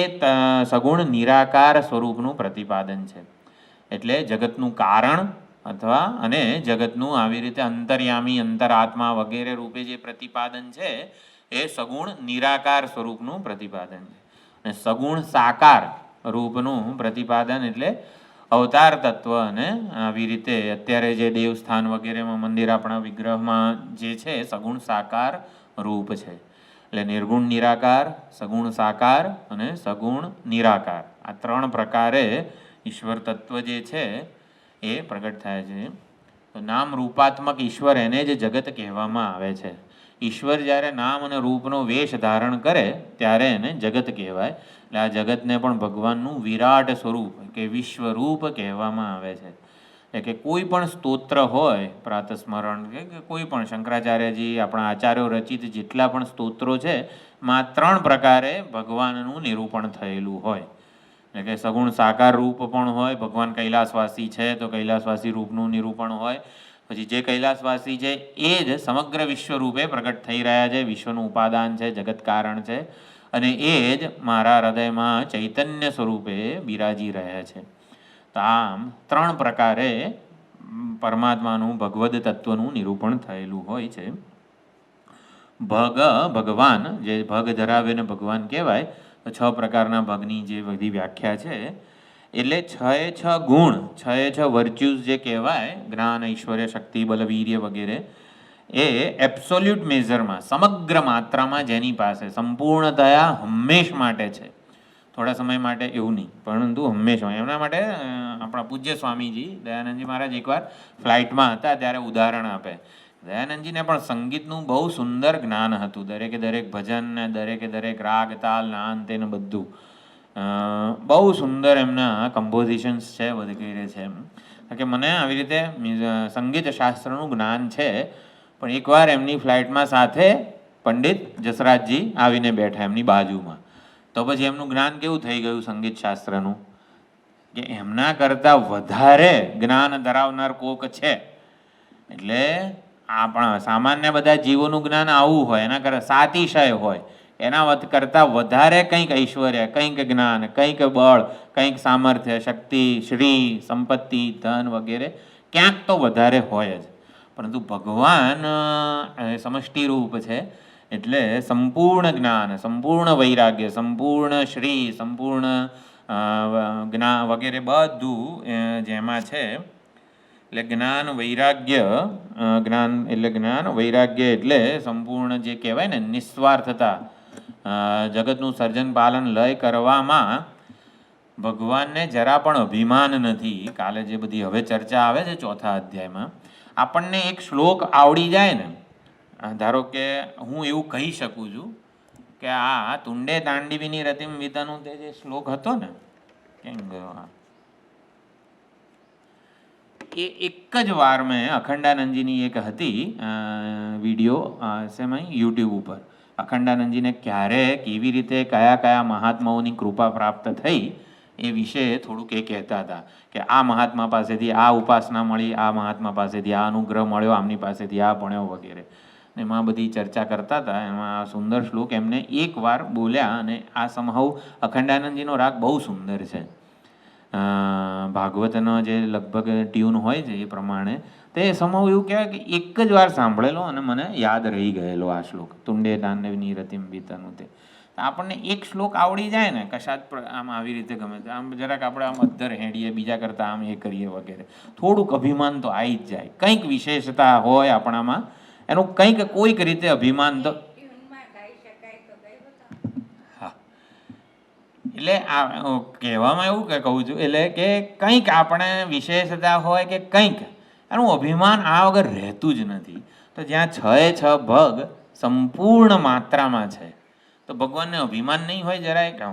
સગુણ નિરાકાર સ્વરૂપનું પ્રતિપાદન છે. એટલે જગતનું કારણ અથવા અને જગતનું આવી રીતે અંતર્યામી અંતરાત્મા વગેરે રૂપે જે પ્રતિપાદન છે એ સગુણ નિરાકાર સ્વરૂપનું પ્રતિપાદન છે. અને સગુણ સાકાર રૂપનું પ્રતિપાદન એટલે અવતાર તત્વ. અને આવી રીતે અત્યારે જે દેવસ્થાન વગેરેમાં મંદિર આપણા વિગ્રહમાં જે છે સગુણ સાકાર રૂપ છે. એટલે નિર્ગુણ નિરાકાર, સગુણ સાકાર અને સગુણ નિરાકાર, આ ત્રણ પ્રકારે ઈશ્વર તત્વ જે છે એ પ્રગટ થાય છે. તો નામ રૂપાત્મક ઈશ્વર એને જ જગત કહેવામાં આવે છે. ઈશ્વર જ્યારે નામ અને રૂપનો વેશ ધારણ કરે ત્યારે એને જગત કહેવાય. એટલે આ જગતને પણ ભગવાનનું વિરાટ સ્વરૂપ કે વિશ્વરૂપ કહેવામાં આવે છે. એટલે કે કોઈ પણ સ્તોત્ર હોય, પ્રાતસ્મરણ કે કોઈ પણ શંકરાચાર્યજી આપણા આચાર્યો રચિત જેટલા પણ સ્તોત્રો છે માં 3 પ્રકારે ભગવાનનું નિરૂપણ થયેલું હોય. એટલે કે સગુણ સાકાર રૂપ પણ હોય, ભગવાન કૈલાસવાસી છે તો કૈલાસવાસી રૂપનું નિરૂપણ હોય. પછી જે કૈલાસવાસી છે એ જ સમગ્ર વિશ્વ રૂપે પ્રગટ થઈ રહ્યા છે, વિશ્વનું ઉપાદાન છે, જગત કારણ છે, અને એ જ મારા હૃદયમાં ચૈતન્ય સ્વરૂપે બિરાજી રહ્યા છે. તો આમ 3 પ્રકારે પરમાત્માનું ભગવદ તત્વનું નિરૂપણ થયેલું હોય છે. ભગવાન જે ભગ ધરાવે ને ભગવાન કહેવાય, તો 6 પ્રકારના ભગની જે બધી વ્યાખ્યા છે એટલે 6 ગુણ, 6 વર્ચ્યુઝ જે કહેવાય, જ્ઞાન, ઐશ્વર્ય, શક્તિ, બલ, વીર્ય વગેરે, એ એબ્સોલ્યુટ મેઝરમાં સમગ્ર માત્રામાં જેની પાસે સંપૂર્ણતયા હંમેશ માટે છે, થોડા સમય માટે એવું નહીં પરંતુ હંમેશા. એમના માટે આપણા પૂજ્ય સ્વામીજી દયાનંદજી મહારાજ એકવાર ફ્લાઇટમાં હતા ત્યારે ઉદાહરણ આપે. દયાનંદજીને પણ સંગીતનું બહુ સુંદર જ્ઞાન હતું, દરેકે દરેક ભજન ને દરેકે દરેક રાગ તાલ નાન તેને બધું બહુ સુંદર એમના કમ્પોઝિશન્સ છે વગેરે છે. કે મને આવી રીતે સંગીત શાસ્ત્રનું જ્ઞાન છે, પણ એકવાર એમની ફ્લાઇટમાં સાથે પંડિત જસરાજજી આવીને બેઠા એમની બાજુમાં. તો પછી એમનું જ્ઞાન કેવું થઈ ગયું સંગીત શાસ્ત્રનું કે એમના કરતાં વધારે જ્ઞાન ધરાવનાર કોક છે. એટલે આપણા સામાન્ય બધા જીવોનું જ્ઞાન આવું હોય, એના કરતાં સાતિશય હોય, એના કરતાં વધારે કંઈક ઐશ્વર્ય, કંઈક જ્ઞાન, કંઈક બળ, કંઈક સામર્થ્ય, શક્તિ, શ્રી, સંપત્તિ, ધન વગેરે ક્યાંક તો વધારે હોય જ. પરંતુ ભગવાન સમષ્ટિ રૂપ છે એટલે સંપૂર્ણ જ્ઞાન, સંપૂર્ણ વૈરાગ્ય, સંપૂર્ણ શ્રી, સંપૂર્ણ જ્ઞાન વગેરે બધું જેમાં છે. એટલે જ્ઞાન વૈરાગ્ય, જ્ઞાન એટલે જ્ઞાન, વૈરાગ્ય એટલે સંપૂર્ણ જે કહેવાય ને નિસ્વાર્થતા, જગતનું સર્જન પાલન લય કરવામાં ભગવાનને જરા પણ અભિમાન નથી. કાલે જે બધી હવે ચર્ચા આવે છે 4થા અધ્યાયમાં, આપણને એક શ્લોક આવડી જાય ને, ધારો કે હું એવું કહી શકું છું કે આ તુંડે તાંડીવીની રતિમ વિતાનું તે જે શ્લોક હતો ને, કેમ ગયો, એ એક જ વાર મેં અખંડાનંદજીની એક હતી વિડીયો શેમાં યુટ્યુબ ઉપર, અખંડાનંદજીને ક્યારે કેવી રીતે કયા કયા મહાત્માઓની કૃપા પ્રાપ્ત થઈ એ વિશે થોડુંક એ કહેતા હતા કે આ મહાત્મા પાસેથી આ ઉપાસના મળી, આ મહાત્મા પાસેથી આ અનુગ્રહ મળ્યો, આમની પાસેથી આ ભણ્યો વગેરે. એમાં બધી ચર્ચા કરતા હતા. એમાં સુંદર શ્લોક એમને એકવાર બોલ્યા અને આ સમહાવ અખંડાનંદજીનો રાગ બહુ સુંદર છે. ભાગવતનો જે લગભગ ટ્યુન હોય છે એ પ્રમાણે તે સમહાવ એવું કહેવાય કે એક જ વાર સાંભળેલો અને મને યાદ રહી ગયેલો આ શ્લોક, તુંડે તાંડવની રતિમ વિતાનું. તે આપણને એક શ્લોક આવડી જાય ને કશાત આમ આવી રીતે ગમે તે આમ જરાક આપણે આમ અદ્ધર હેડીએ, બીજા કરતાં આમ એ કરીએ વગેરે, થોડુંક અભિમાન તો આવી જ જાય. કંઈક વિશેષતા હોય આપણામાં, એનું કંઈક કોઈક રીતે અભિમાન તો હા. એટલે આ કહેવામાં એવું કે કહું છું એટલે કે કંઈક આપણે વિશેષતા હોય કે કંઈક એનું અભિમાન આ વગર રહેતું જ નથી. તો જ્યાં 6 ભગ સંપૂર્ણ માત્રામાં છે તો ભગવાનને અભિમાન નહીં હોય જરાય કે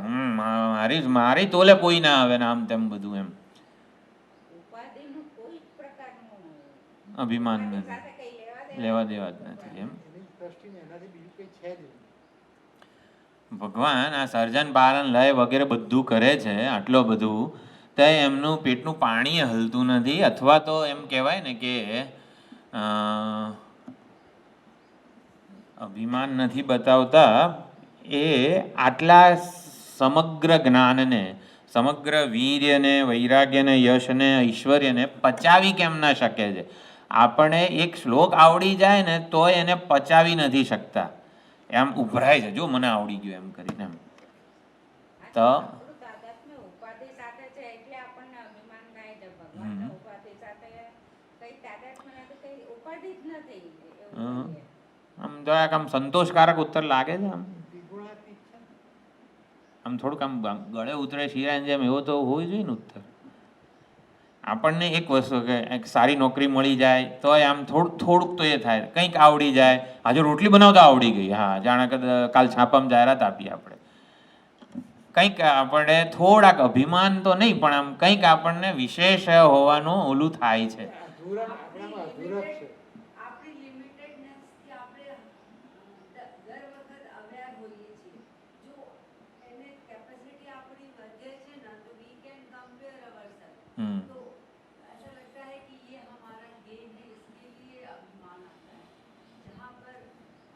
મારી તોલે કોઈ ના આવે ને આમ તેમ બધું એમ ઉપાધિનું કોઈ જ પ્રકારનું અભિમાન ઉપાધિ નથી, સાથે કંઈ લેવા દેવા જ નથી એમ. એની દ્રષ્ટિને એનાથી બીજું કંઈ છે જ નહીં. ભગવાન આ સર્જન પાલન લય વગેરે બધું કરે છે, આટલો બધું તો એમનું પેટનું પાણી હલતું નથી, અથવા તો એમ કહેવાય ને કે અભિમાન નથી બતાવતા. એ આટલા સમગ્ર જ્ઞાનને, સમગ્ર વીર્યને, વૈરાગ્યને, યશને, ઐશ્વર્યને પચાવી કેમ ના શકે છે? આપણે એક શ્લોક આવડી જાય ને તોય એને પચાવી નથી શકતા, એમ ઉભરાય છે, જો મને આવડી ગયું એમ કરીને એમ. તો આપણું તાદાત્મ્ય ઉપાધિ સાથે છે એટલે આપણને અભિમાન થાય છે. ભગવાનને ઉપાધિ સાથે કંઈ તાદાત્મ્ય નથી, કંઈ ઉપાધિ જ નથી એવું કહીએ. આમ જરાક આમ સંતોષકારક ઉત્તર લાગે છે આમ. ત્રિગુણાતીત છે ને. આમ થોડુંક આમ ગળે ઉતરે શિરાની જેમ એવો તો હોવો જોઈએ ને ઉત્તર. આપણને એક વસ્તુ કે એક સારી નોકરી મળી જાય તો આમ થોડુંક તો એ થાય, કંઈક આવડી જાય. આજે રોટલી બનાવતા આવડી ગઈ, હા જાણે કે કાલ છાપામાં જાહેરાત આપી આપણે. કંઈક આપણે થોડાક અભિમાન તો નહીં પણ આમ કંઈક આપણને વિશેષ હોવાનું ઓલું થાય છે. અધૂરપ આપણામાં અધૂરપ છે. આપણી લિમિટેડનેસથી આપણે દર વખત અવેર હોઈએ છીએ. જો એને કેપેસિટી આપણી વધે છે ને તો વી કેન કમ્पेयर अवरसेल्फ. હમ तो ऐसा लगता है कि ये हमारा गेन है, इसके लिए अभिमान आता है. जहाँ पर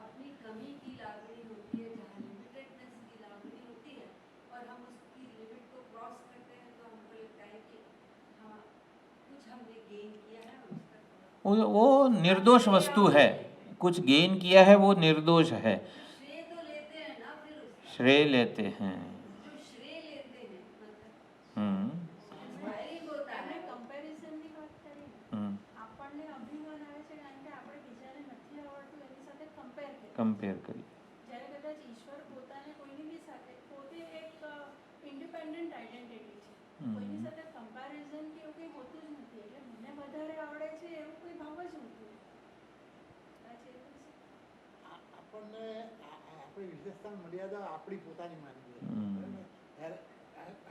अपनी कमी की लागणी होती है, जहाँ लिमिटेडनेस की लागणी होती है और हम उसकी लिमिट को क्रॉस करते हैं तो हमको लगता है कि हाँ कुछ हमने गेन किया है और उसका थोड़ा वो निर्दोष वस्तु है, कुछ गेन किया है वो निर्दोष है. श्रेय तो लेते हैं ना, फिर उसका श्रेय लेते हैं. जो श्रेय लेते हैं मतलब हम्म इंस्पायरिंग होता है. કમ્પેરિઝનની વાત કરી ને, हम्म આપણને અભિમાન આવે છે કારણ કે આપણે બીજાને નથી આવડતું એની સાથે કમ્પેર કરીએ. કમ્પેર કરી. જ્યારે કદાચ ઈશ્વર પોતાને કોઈની બી સાથે પોતે એક ઇન્ડિપેન્ડન્ટ આઈડેન્ટિટી છે, કોઈની સાથે કમ્પેરિઝન કે એવું કંઈ હોતું જ નથી. એટલે મને વધારે આવડે છે એવું કોઈ ભાવ જ નથી. સાચી એ તો છે. આપણને આપણી વિશેષતા મર્યાદા આપણી પોતાની માનવી છે. હમ. બરાબર? ત્યારે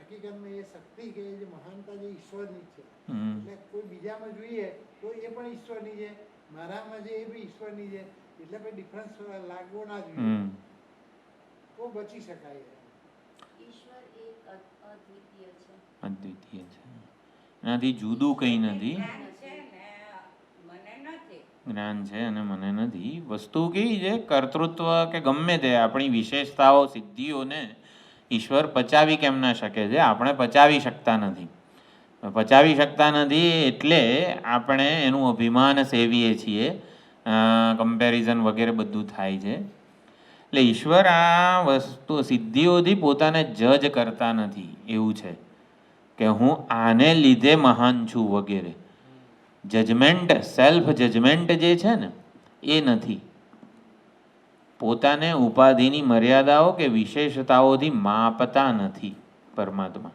હકીકતમાં એ શક્તિ કે જે મહાનતા જે ઈશ્વરની જ છે. હમ એટલે કોઈ બીજામાં જોઈએ તો એ પણ ઈશ્વરની છે, મારામાં જે એ બી ઈશ્વરની છે. એટલે પછી ડિફરન્સ લાગવો ના જોઈએ, હમ તો બચી શકાય. ઈશ્વર એક અદ્વિતીય છે. અદ્વિતીય છે, એનાથી જુદું કંઈ નથી. જ્ઞાન છે ને મને નથી. જ્ઞાન છે અને મને નથી. વસ્તુ કેવી છે, કર્તૃત્વ કે ગમે તે આપણી વિશેષતાઓ, સિદ્ધિઓને ઈશ્વર પચાવી કેમ ના શકે છે? આપણે પચાવી શકતા નથી. પચાવી શકતા નથી એટલે આપણે એનું અભિમાન સેવીએ છીએ, કમ્પેરિઝન વગેરે બધું થાય છે. એટલે ઈશ્વર આ વસ્તુ સિદ્ધિઓથી પોતાને જજ કરતા નથી. એવું છે કે હું આને લીધે મહાન છું વગેરે. જજમેન્ટ, સેલ્ફ જજમેન્ટ જે છે ને એ નથી. પોતાને ઉપાધિની મર્યાદાઓ કે વિશેષતાઓથી માપતા નથી પરમાત્મા.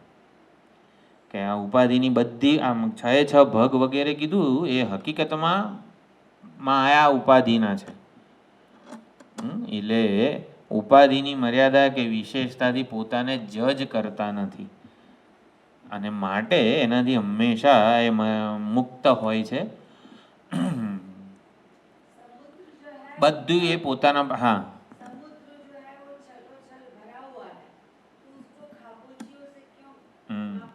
કે આ ઉપાધિની બધી આમ 6 ભગ વગેરે કીધું એ હકીકતમાં માયા ઉપાધિના છે. એટલે ઉપાધિની મર્યાદા કે વિશેષતાથી પોતાને જજ કરતા નથી અને માટે એનાથી હંમેશા એ મુક્ત હોય છે. समुद्र जो है બધું એ પોતાના હા समुद्र जो है वो छलोछल भरा हुआ है, तो उसको खाबोचियों से क्यों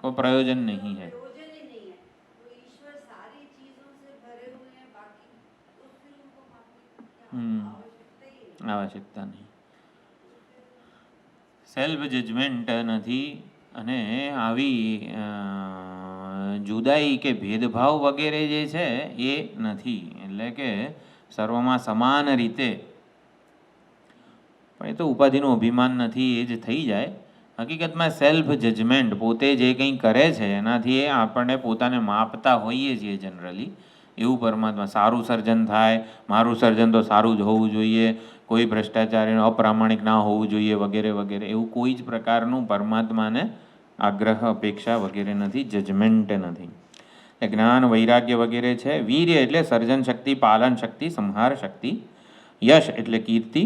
કોઈ પ્રયોજન નહીં है. प्रयोजन ही नहीं है. तो ईश्वर सारी चीजों से भरे हुए हैं, बाकी तो फिर उनको मापने की क्या आवश्यकता ही नहीं. આવશ્યકતા નહીં. સેલ્ફ જજમેન્ટ નથી અને આવી જુદાઈ કે ભેદભાવ વગેરે જે છે એ નથી. એટલે કે સર્વમાં સમાન રીતે. પણ એ તો ઉપાધિનું અભિમાન નથી એ જ થઈ જાય. હકીકતમાં સેલ્ફ જજમેન્ટ, પોતે જે કંઈ કરે છે એનાથી આપણને પોતાને માપતા હોઈએ છીએ જનરલી. એવું પરમાત્મા સારું સર્જન થાય, મારું સર્જન તો સારું જ હોવું જોઈએ, કોઈ ભ્રષ્ટાચારી અપ્રામાણિક ના હોવું જોઈએ વગેરે વગેરે. એવું કોઈ જ પ્રકારનું પરમાત્માને આગ્રહ, અપેક્ષા વગેરે નથી, જજમેન્ટ નથી. એ જ્ઞાન, વૈરાગ્ય વગેરે છે. વીર્ય એટલે સર્જન શક્તિ, પાલન શક્તિ, સંહાર શક્તિ. યશ એટલે કીર્તિ,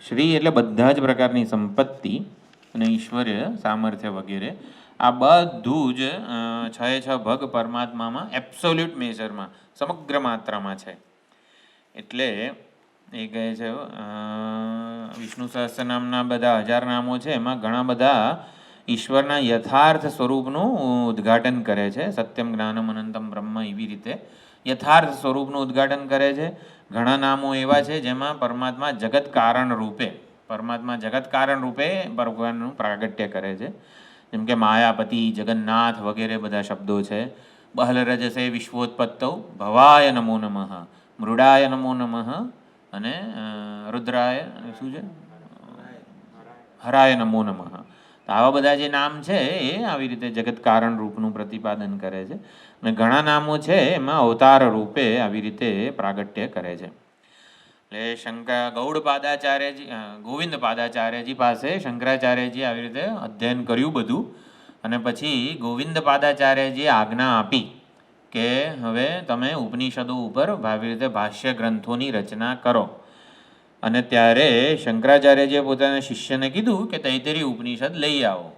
શ્રી એટલે બધા જ પ્રકારની સંપત્તિ અને ઈશ્વર્ય સામર્થ્ય વગેરે આ બધું જ 6 ભાગ પરમાત્મામાં એબ્સોલ્યુટ મેઝરમાં સમગ્ર માત્રામાં છે. એટલે એ કહે છે વિષ્ણુ સહસ્રનામના બધા 1000 નામો છે એમાં ઘણા બધા ઈશ્વરના યથાર્થ સ્વરૂપનું ઉદ્ઘાટન કરે છે. સત્યમ જ્ઞાનમ અનંતમ બ્રહ્મ એવી રીતે યથાર્થ સ્વરૂપનું ઉદ્ઘાટન કરે છે. ઘણા નામો એવા છે જેમાં પરમાત્મા જગત કારણ રૂપે ભગવાનનું પ્રાગટ્ય કરે છે. જેમ કે માયાપતિ, જગન્નાથ વગેરે બધા શબ્દો છે. બહલરજસે વિશ્વોત્પત્તૌ ભવાય નમો નમઃ, મૃડાય નમો નમઃ અને રુદ્રાય શું છે હરાય નમો નમઃ. તો આવા બધા જે નામ છે એ આવી રીતે જગત કારણ રૂપનું પ્રતિપાદન કરે છે. અને ઘણા નામો છે એમાં અવતાર રૂપે આવી રીતે પ્રાગટ્ય કરે છે. એટલે ગોવિંદ પાદાચાર્યજી પાસે શંકરાચાર્યજી આવી રીતે અધ્યયન કર્યું બધું અને પછી ગોવિંદ પાદાચાર્યજીએ આજ્ઞા આપી કે હવે તમે ઉપનિષદો ઉપર આવી રીતે ભાષ્ય ગ્રંથોની રચના કરો. અને ત્યારે શંકરાચાર્યજીએ પોતાના શિષ્યને કીધું કે તૈતરી ઉપનિષદ લઈ આવો.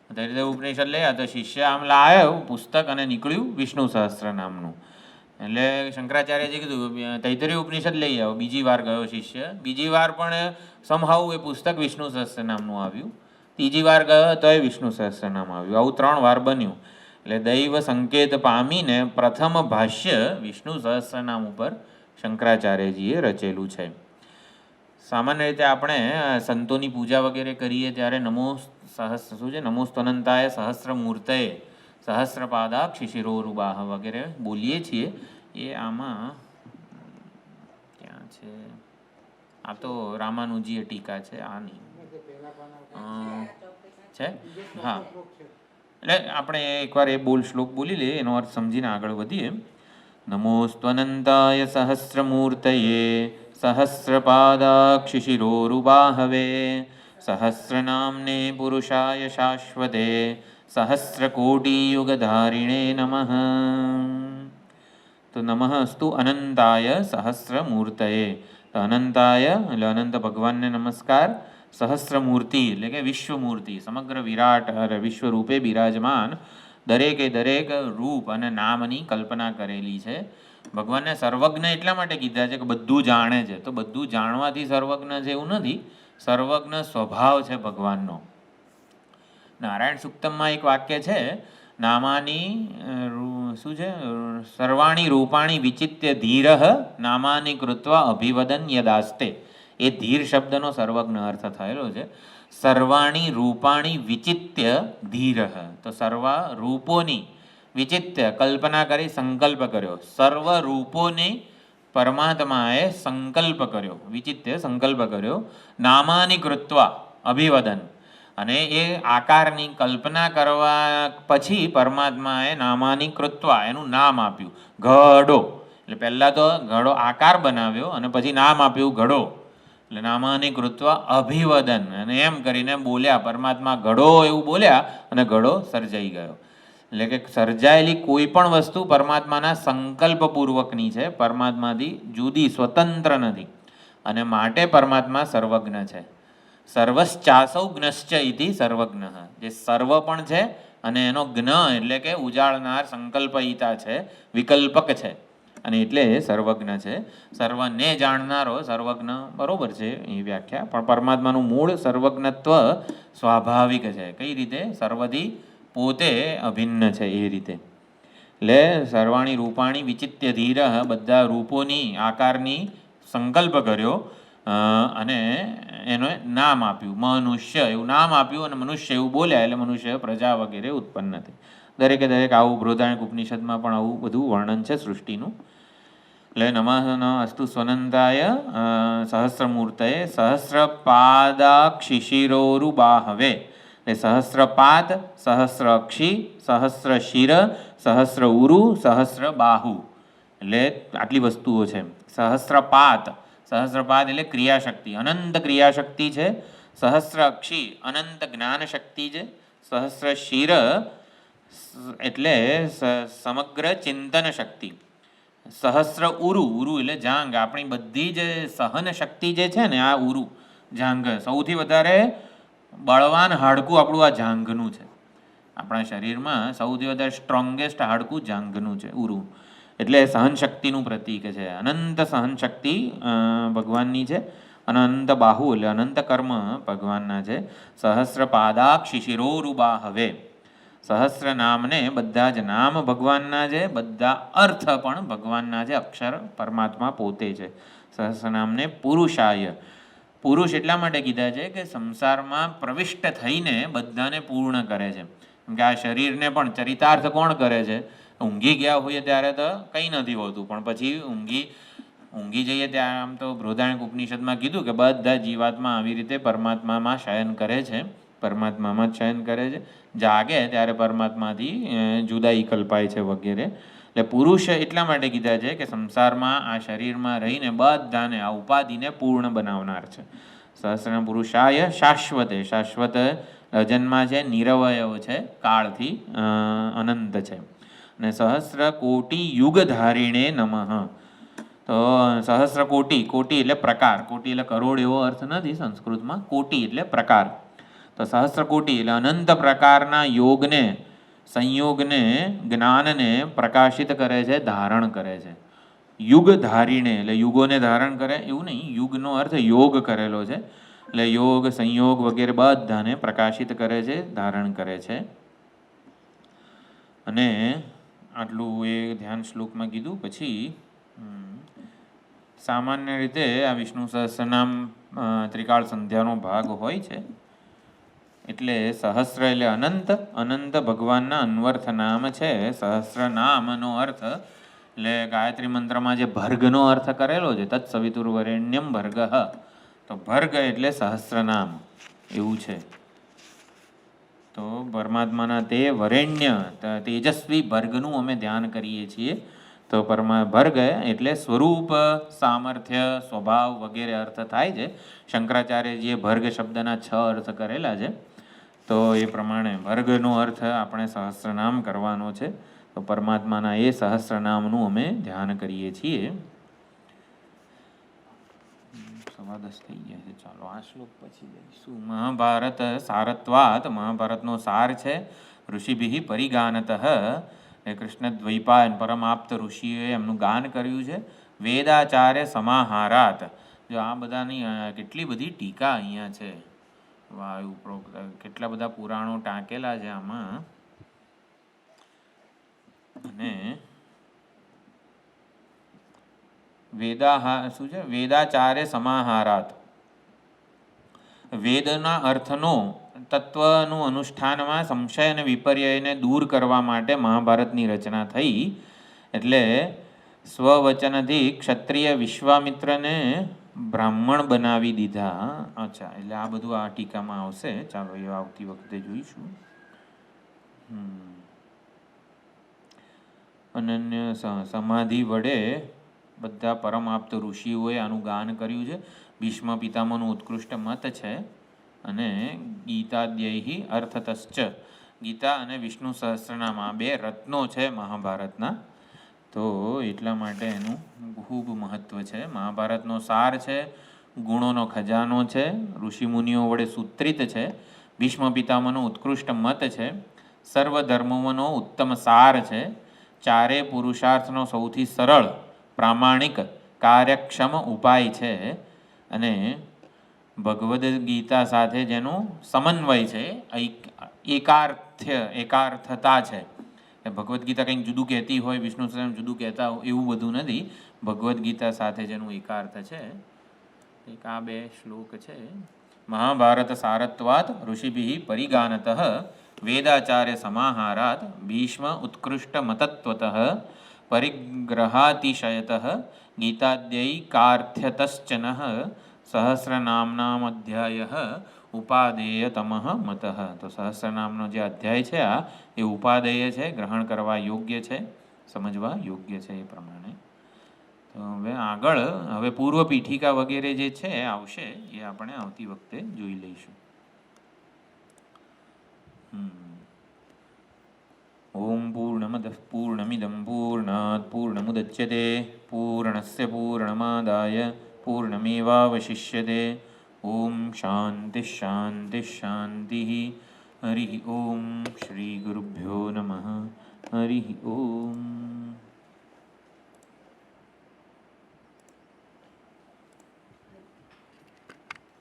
તૈતરી ઉપનિષદ લઈ આવ્યા તો શિષ્ય આમ લાવ્યો પુસ્તક અને નીકળ્યું વિષ્ણુ સહસ્ત્ર નામનું. એટલે શંકરાચાર્યજી કીધું તૈતરી ઉપનિષદ લઈ આવો. બીજી વાર ગયો શિષ્ય, બીજી વાર પણ સમહાવ એ પુસ્તક વિષ્ણુ સહસ્ત્ર નામનું આવ્યું. ત્રીજી વાર ગયો તો એ વિષ્ણુ સહસ્ત્ર નામ આવ્યું. આવું 3 વાર બન્યું. એટલે દૈવ સંકેત પામીને પ્રથમ ભાષ્ય વિષ્ણુ સહસ્ત્ર નામ ઉપર શંકરાચાર્યજીએ રચેલું છે. સામાન્ય રીતે આપણે સંતોની પૂજા વગેરે કરીએ ત્યારે નમોસ્તનંતાય સહસ્રમૂર્તય સહસ્રપાદાક્ષ શિરોરુબાહ વગેરે બોલીએ છીએ. એ આમાં ક્યાં છે? આ તો રામાનુજીય ટીકા છે, આ નહીં છે. હા, એટલે આપણે એકવાર એ શ્લોક બોલી લઈએ, એનો અર્થ સમજીને આગળ વધીએ. નમોસ્ત્વનંતાય સહસ્રમૂર્તયે સહસ્રપાદાક્ષિશિરોરુબાહવે સહસ્રનામ્ને પુરુષાય શાશ્વતે સહસ્રકોટિયુગધારિણે નમઃ. તો નમઃ અસ્તુ અનંતાય સહસ્રમૂર્તયે. તો અનંતાય એટલે અનંત ભગવાનને નમસ્કાર. સહસ્રમૂર્તિ એટલે કે વિશ્વમૂર્તિ, સમગ્ર વિરાટ વિશ્વરૂપે બિરાજમાન દરેકે દરેક રૂપ અને નામની કલ્પના કરેલી છે. ભગવાનને સર્વજ્ઞ એટલા માટે કીધા છે કે બધું જાણે છે. તો બધું જાણવાથી સર્વજ્ઞ છે એવું નથી. સર્વજ્ઞ સ્વભાવ છે ભગવાનનો. નારાયણ સુક્તમમાં એક વાક્ય છે, નામાની શું છે? સર્વાણી રૂપાણી વિચિત્ય ધીરઃ નામાની કૃત્વા અભિવદન યદાસ્તે. એ ધીર શબ્દનો સર્વજ્ઞ અર્થ થયેલો છે. સર્વાણી રૂપાણી વિચિત્ય ધીરઃ. તો સર્વ રૂપોની વિચિત્ય કલ્પના કરી સંકલ્પ કર્યો. સર્વ રૂપોની પરમાત્માએ સંકલ્પ કર્યો, વિચિત્ય સંકલ્પ કર્યો. નામાની કૃત્વા અભિવદન, અને એ આકારની કલ્પના કરવા પછી પરમાત્માએ નામાની કૃત્વા એનું નામ આપ્યું ઘડો. એટલે પહેલાં તો ઘડો આકાર બનાવ્યો અને પછી નામ આપ્યું ઘડો. એટલે નામાની કૃત્વા અભિવદન, અને એમ કરીને બોલ્યા પરમાત્મા ઘડો એવું બોલ્યા અને ઘડો સર્જાઈ ગયો. એટલે કે સર્જાયેલી કોઈ પણ વસ્તુ પરમાત્માના સંકલ્પપૂર્વકની છે, પરમાત્માથી જુદી સ્વતંત્ર નથી, અને માટે પરમાત્મા સર્વજ્ઞ છે. સર્વશ્ચાસૌ જ્ઞશ્ચ ઇતિ સર્વજ્ઞ. જે સર્વ પણ છે અને એનો જ્ઞ એટલે કે ઉજાળનાર સંકલ્પયિતા છે, વિકલ્પક છે, અને એટલે સર્વજ્ઞ છે. સર્વને જાણનારો સર્વજ્ઞ બરોબર છે એ વ્યાખ્યા, પણ પરમાત્માનું મૂળ સર્વજ્ઞત્વ સ્વાભાવિક છે. કઈ રીતે? સર્વથી પોતે અભિન્ન છે એ રીતે. એટલે સર્વાણી રૂપાણી વિચિત્ય ધીર, બધા રૂપોની આકારની સંકલ્પ કર્યો અને એનો નામ આપ્યું મનુષ્ય એવું નામ આપ્યું, અને મનુષ્ય એવું બોલ્યા એટલે મનુષ્ય પ્રજા વગેરે ઉત્પન્ન થઈ. દરેકે દરેક આવું બૃહદારણ્યક ઉપનિષદમાં પણ આવું બધું વર્ણન છે સૃષ્ટિનું. એટલે નમઃ અસ્તુ સ્વનંતાય સહસ્રમૂર્તયે સહસ્રપાદાક્ષિશિરોરુબાહવે. એટલે સહસ્રપાદ, સહસ્ર અક્ષી, સહસ્ર શિર, સહસ્ર ઉરુ, સહસ્ર બાહુ. એટલે આટલી વસ્તુઓ છે. સહસ્રપાદ એટલે ક્રિયાશક્તિ, અનંત ક્રિયાશક્તિ છે. સહસ્ર અક્ષી અનંત જ્ઞાન શક્તિ છે. સહસ્ર શિર એટલે સમગ્ર ચિંતન શક્તિ. સહસ્ર ઉરુ એટલે જાંગ, આપણી બધી જ સહન શક્તિ જે છે ને, આ ઉરુ જાંઘ, સૌથી વધારે બળવાન હાડકું આપણું આ જાંઘનું છે. આપણા શરીરમાં સૌથી વધારે સ્ટ્રોંગેસ્ટ હાડકું જાંઘનું છે, ઉરુ. એટલે સહનશક્તિનું પ્રતીક છે. અનંત સહનશક્તિ ભગવાનની છે. અનંત બાહુ એટલે અનંત કર્મ ભગવાનના છે. સહસ્ર પાદાક્ષ શિરોરુબા હવે. સહસ્ર નામને બધા જ નામ ભગવાનના છે, બધા અર્થ પણ ભગવાનના છે. અક્ષર પરમાત્મા પોતે છે. સહસ્ર નામને પુરુષાય, પુરુષ એટલા માટે કીધા છે કે સંસારમાં પ્રવિષ્ટ થઈને બધાને પૂર્ણ કરે છે. કેમ કે આ શરીરને પણ ચરિતાર્થ કોણ કરે છે? ઊંઘી ગયા હોઈએ ત્યારે તો કંઈ નથી હોતું, પણ પછી ઊંઘી જઈએ ત્યારે આમ તો બૃહદારણ્યક ઉપનિષદમાં કીધું કે બધા જીવાત્મા આવી રીતે પરમાત્મામાં શયન કરે છે, પરમાત્મામાં જ શયન કરે છે. જાગે ત્યારે પરમાત્માથી જુદાઈ કલ્પાય છે વગેરે. એટલે પુરુષ એટલા માટે કીધા છે કે સંસારમાં આ શરીરમાં રહીને બધાને આ ઉપાધિને પૂર્ણ બનાવનાર છે. સહસ્રના પુરુષાય શાશ્વતે, શાશ્વત અજન્મા છે, નિરવયવ છે, કાળથી અનંત છે. અને સહસ્ર કોટી યુગધારિણે નમઃ. તો સહસ્ર કોટી, કોટી એટલે પ્રકાર, કોટી એટલે કરોડ એવો અર્થ નથી સંસ્કૃતમાં, કોટી એટલે પ્રકાર. તો સહસ્ર કોટી એટલે અનંત પ્રકારના યોગને, સંયોગને, જ્ઞાનને પ્રકાશિત કરે છે, ધારણ કરે છે. યુગ ધારીને એટલે યુગોને ધારણ કરે એવું નહીં, યુગનો અર્થ યોગ કરેલો છે. એટલે યોગ, સંયોગ વગેરે બધાને પ્રકાશિત કરે છે, ધારણ કરે છે. અને આટલું એ ધ્યાન શ્લોકમાં કીધું. પછી સામાન્ય રીતે આ વિષ્ણુ સહસ્રનામ ત્રિકાળ સંધ્યાનો ભાગ હોય છે. એટલે સહસ્ર એટલે અનંત, અનંત ભગવાનના અન્વર્થ નામ છે. સહસ્ર નામનો અર્થ એટલે ગાયત્રી મંત્રમાં જે ભર્ગનો અર્થ કરેલો છે, તત્સવિતુર્વરેણ્યમ ભર્ગ, તો ભર્ગ એટલે સહસ્રનામ એવું છે. તો પરમાત્માના તે વરેણ્ય તેજસ્વી ભર્ગનું અમે ધ્યાન કરીએ છીએ. તો ભર્ગ એટલે સ્વરૂપ, સામર્થ્ય, સ્વભાવ વગેરે અર્થ થાય છે. શંકરાચાર્યજીએ ભર્ગ શબ્દના 6 અર્થ કરેલા છે. તો એ પ્રમાણે ભર્ગનો અર્થ આપણે સહસ્રનામ કરવાનો છે. તો પરમાત્માના એ સહસ્રનામનું અમે ધ્યાન કરીએ છીએ. 10:15 થઈ ગયા છે. ચાલો આ શ્લોક પછી લઈશું. મહાભારત સારત્વાત, મહાભારતનો સાર છે. ઋષિભિ પરિગાનતઃ, એ કૃષ્ણ દ્વૈપાયન પરમાપ્ત ઋષિએ એમનું ગાન કર્યું છે. વેદાચાર્ય સમાહારાત. જો આ બધાની કેટલી બધી ટીકા અહીંયા છે. વાયુ પ્રોક્ત કેટલા બધા પુરાણો ટાંકેલા છે આમાં. અને શું છે? વેદાચાર્ય સમાહારાત. વેદના અર્થનો તત્વનું અનુષ્ઠાનમાં સંશય અને વિપર્યયને દૂર કરવા માટે મહાભારતની રચના થઈ. એટલે સ્વવચનથી ક્ષત્રિય વિશ્વામિત્રને બ્રાહ્મણ બનાવી દીધા. અચ્છા, એટલે આ બધું આ ટીકામાં આવશે. ચાલો એ આવતી વખતે જોઈશું. અનન્ય સમાધિ વડે બધા પરમાપ્ત ઋષિઓએ આનું ગાન કર્યું છે. ભીષ્મ પિતામહનું ઉત્કૃષ્ટ મત છે. અને ગીતાદ્યૈ અર્થતશ્ચ, ગીતા અને વિષ્ણુ સહસ્રનામ આ 2 રત્નો છે મહાભારતના. તો એટલા માટે એનું ખૂબ મહત્વ છે. મહાભારતનો સાર છે, ગુણોનો ખજાનો છે, ઋષિમુનિઓ વડે સૂત્રિત છે, ભીષ્મ પિતામહનો ઉત્કૃષ્ટ મત છે, સર્વ ધર્મોનો ઉત્તમ સાર છે, ચારે પુરુષાર્થનો સૌથી સરળ, પ્રામાણિક, કાર્યક્ષમ ઉપાય છે. અને ભગવદ્ ગીતા સાથે જેનું સમન્વય છે, એકાર્થતા છે. ભગવદ્ ગીતા કંઈક જુદું કહેતી હોય, વિષ્ણુ સહસ્રનામ જુદું કહેતા હોય એવું બધું નથી. ભગવદ્ ગીતા સાથે જેનું એકાર્થ છે. એક આ 2 શ્લોક છે. મહાભારત સારત્વાત ઋષિભિ પરિગાનતઃ, વેદાચાર્ય સમાહારાત, ભીષ્મ ઉત્કૃષ્ટ મતત્વતઃ, પરિગ્રહાતિશયતઃ, ગીતાદ્યૈકાર્થ્યતશ્ચનઃ, સહસ્રનામ્નામધ્યાયઃ ઉપાદેયતમઃ મતઃ. તો સહસ્રનામનો જે અધ્યાય છે આ એ ઉપાદેય છે, ગ્રહણ કરવા યોગ્ય છે, સમજવા યોગ્ય છે. એ પ્રમાણે તો હવે પૂર્વ પીઠિકા વગેરે જે છે આવશે, એ આપણે આવતી વખતે જોઈ લઈશું. ઓમ પૂર્ણમદઃ પૂર્ણમિદં પૂર્ણાત પૂર્ણમુદચ્યતે પૂર્ણસ્ય પૂર્ણમાદાય પૂર્ણમેવાવશિષ્યતે. ઓમ શાંતિ શાંતિ શાંતિ. હરિ ઓમ. શ્રી ગુરુભ્યો નમઃ. હરિ ઓમ.